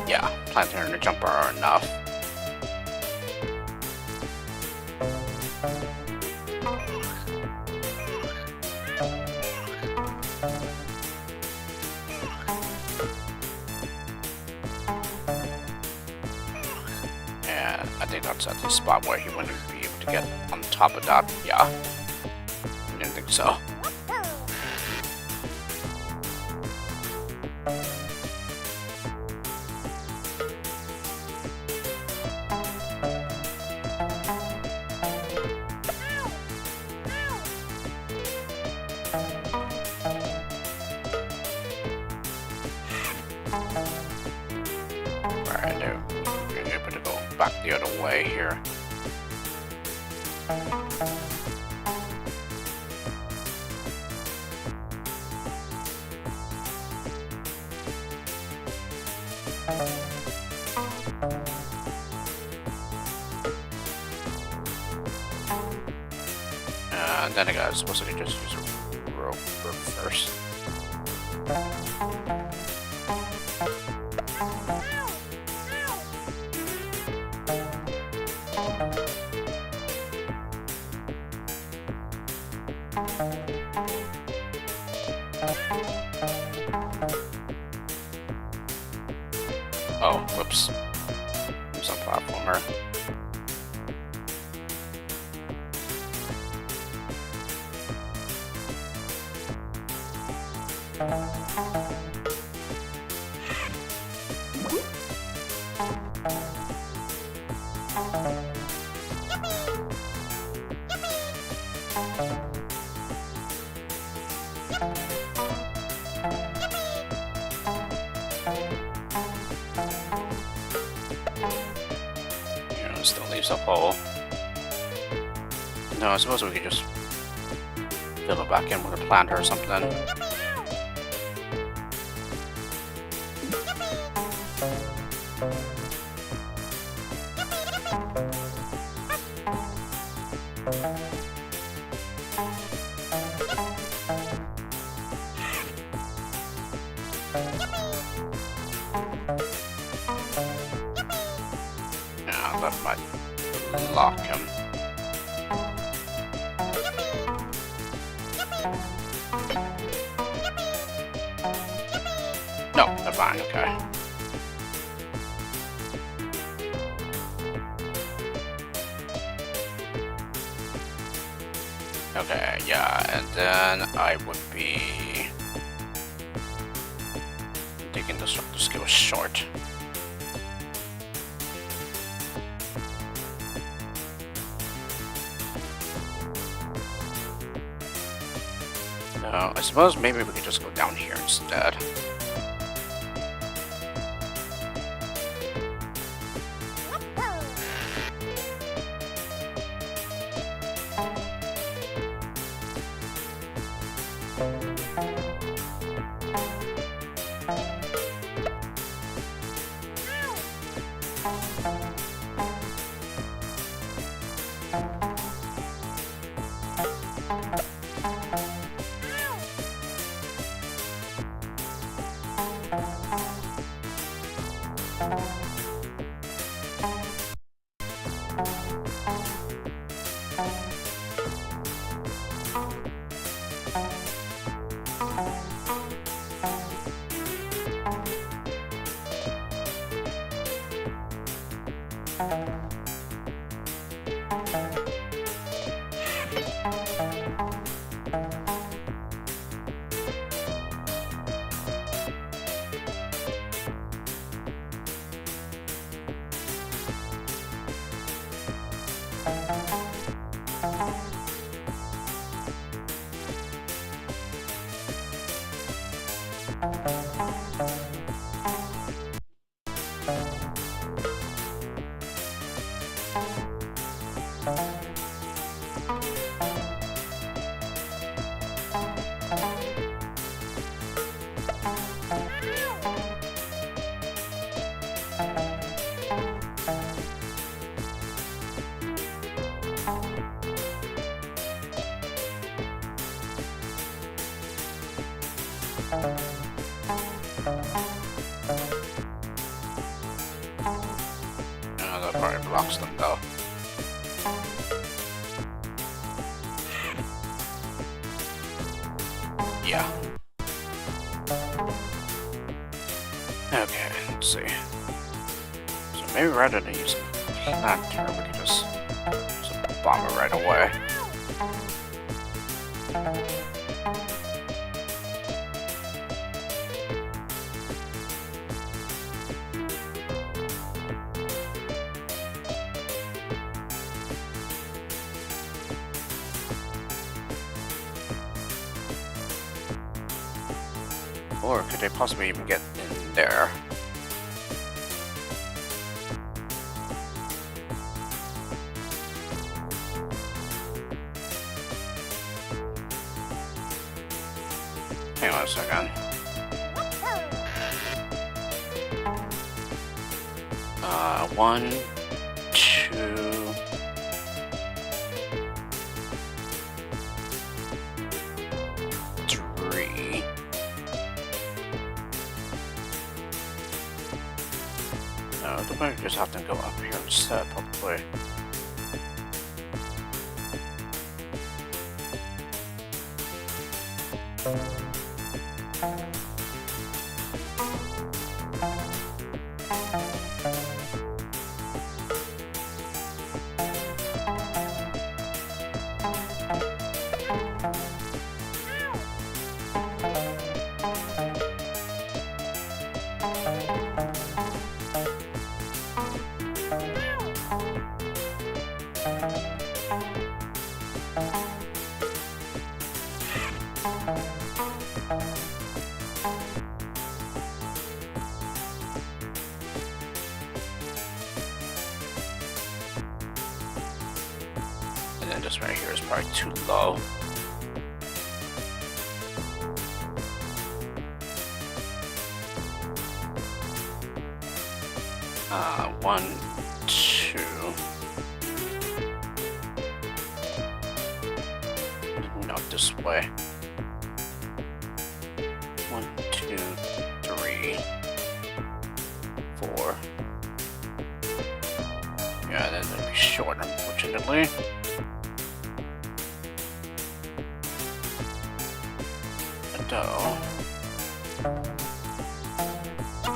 Yeah, planter and a jumper are enough. And I think that's at the spot where he wouldn't be able to get on top of that. Yeah, I didn't think so. Alright, now we're able to go back the other way here. And then I was supposed to just use a rope first. Oh, whoops. There's a platformer. still leaves a hole. No, I suppose we could just fill it back in with a planter or something. Yeah, that might lock him. No, they're fine, okay. Okay, yeah, and then I would be taking the destructive skill short. No, I suppose maybe we could just go down here instead. That probably blocks them though. Yeah. Okay, let's see. So maybe rather than use a planter, we could just use a bomber right away. Or could they possibly even get in there? Hang on a second. One, two. Three. No, the might just have to go up here instead, probably. And this right here is probably too low. One, two. Not this way. 1, 2, 3, 4. Yeah, then it'll be short, unfortunately. So,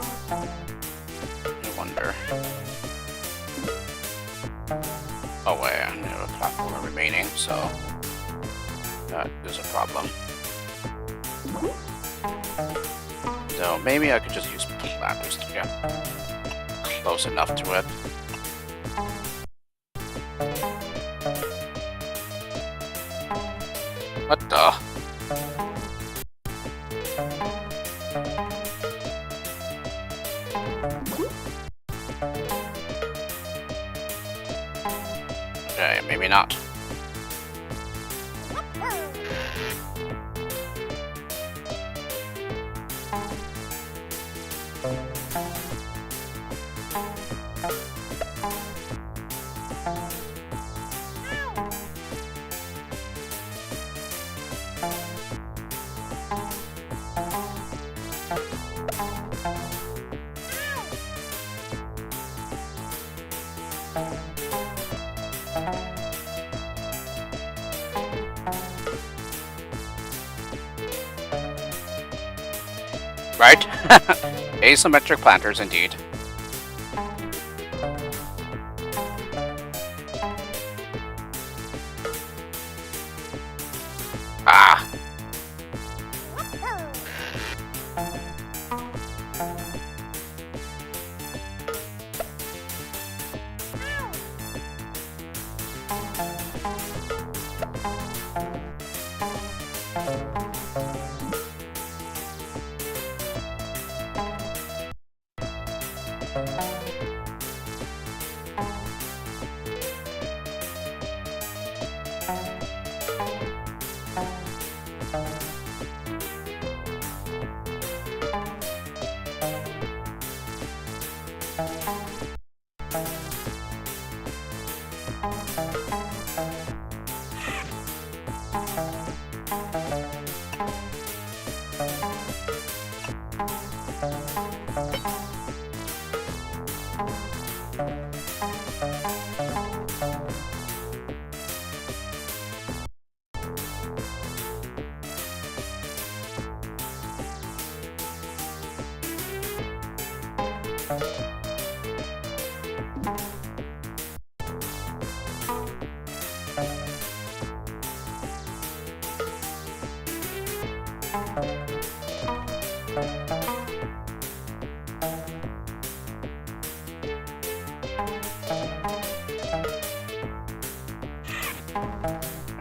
I wonder. Oh wait, I have a platform remaining, so that is a problem. So maybe I could just use platters to get close enough to it. What the? Okay, maybe not. Right? Asymmetric planters indeed. Ah!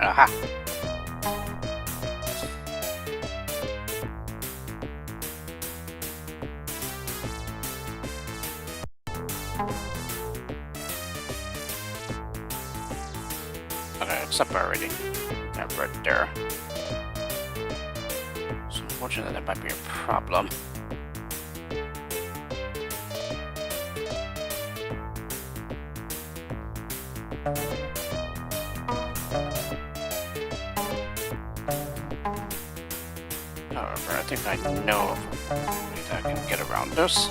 Aha! Okay, it's up already. Yeah, right there. So unfortunately that might be a problem. However, I think I know of a way that I can get around this.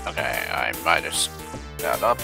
Okay, I might have screwed that up.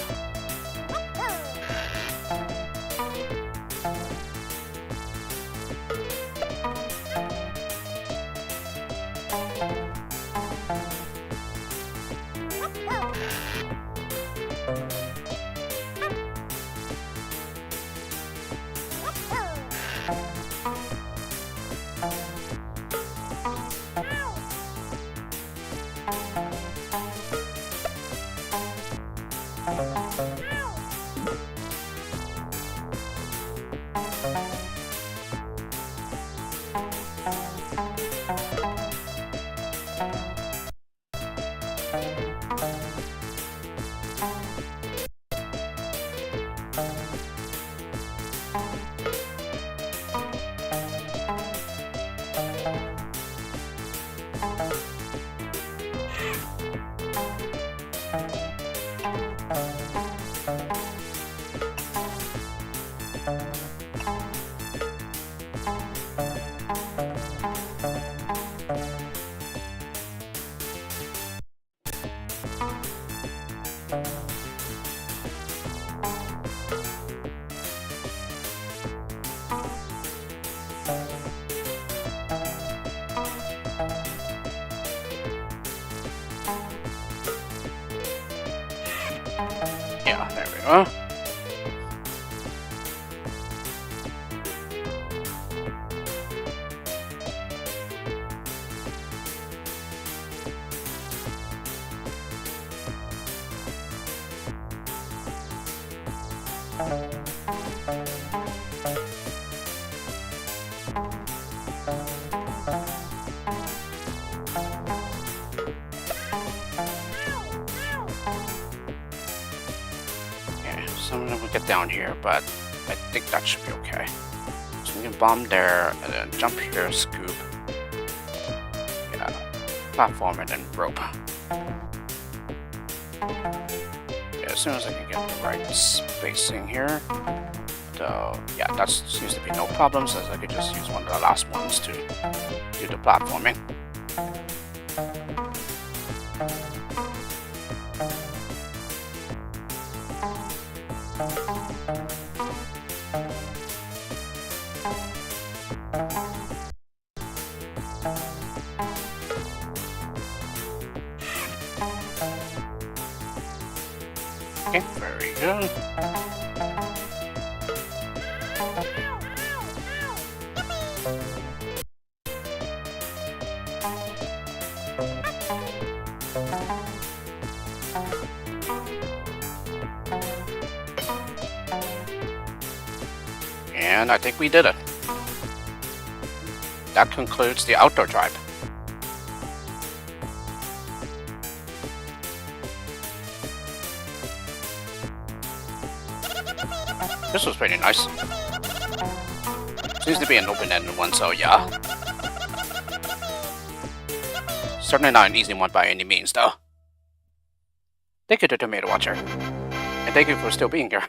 Yeah, there we go. Some of them will get down here, but I think that should be okay. So we can bomb there, and then jump here, scoop. Yeah, platform, and then rope. Yeah, as soon as I can get the right spacing here. So, yeah, that seems to be no problems, as I could just use one of the last ones to do the platforming. Okay, very good. And I think we did it. That concludes the outdoor drive. This was pretty nice. Seems to be an open-ended one, so yeah. Certainly not an easy one by any means, though. Thank you to Tomato Watcher. And thank you for still being here.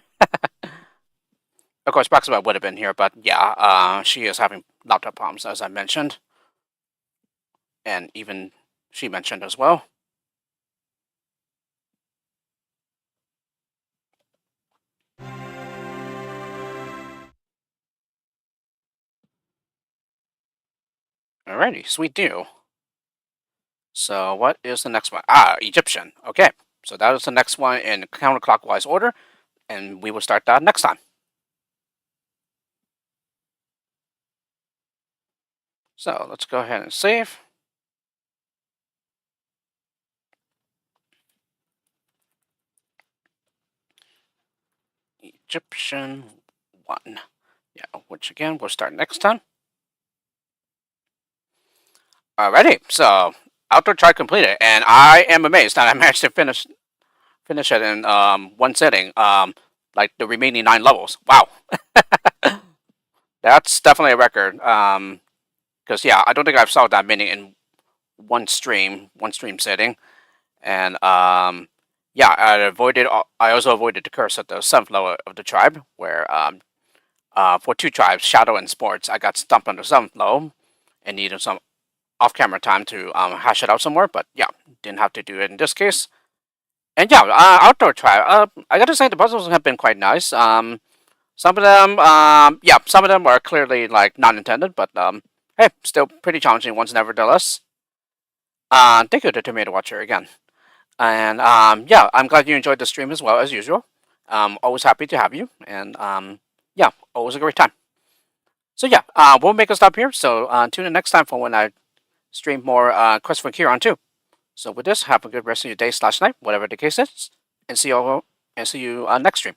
Of course, Proxima would have been here, but yeah, she is having laptop problems, as I mentioned. And even she mentioned as well. Alrighty, sweet deal. So what is the next one? Ah, Egyptian. Okay, so that is the next one in counterclockwise order, and we will start that next time. So let's go ahead and save. Egyptian 1. Yeah, which again we'll start next time. Alrighty, so outdoor try completed, and I am amazed that I managed to finish it in one sitting. Like the remaining 9 levels. Wow, that's definitely a record. Because yeah, I don't think I've saw that many in one stream sitting, and yeah, I also avoided the curse at the 7th level of the tribe, where for 2 tribes, Shadow and Sports, I got stumped on the 7th level and needed some off-camera time to hash it out somewhere, but yeah, didn't have to do it in this case. And yeah, outdoor tribe. I gotta say the puzzles have been quite nice. Some of them, yeah, some of them are clearly like not intended, but hey, still pretty challenging ones nevertheless. Thank you to Tomato Watcher again. And yeah, I'm glad you enjoyed the stream as well as usual. Always happy to have you, and yeah, always a great time. So yeah, we'll make a stop here. So tune in next time for when I stream more Quest From Kieran 2. So with this, have a good rest of your day / night, whatever the case is, and see you all and see you next stream.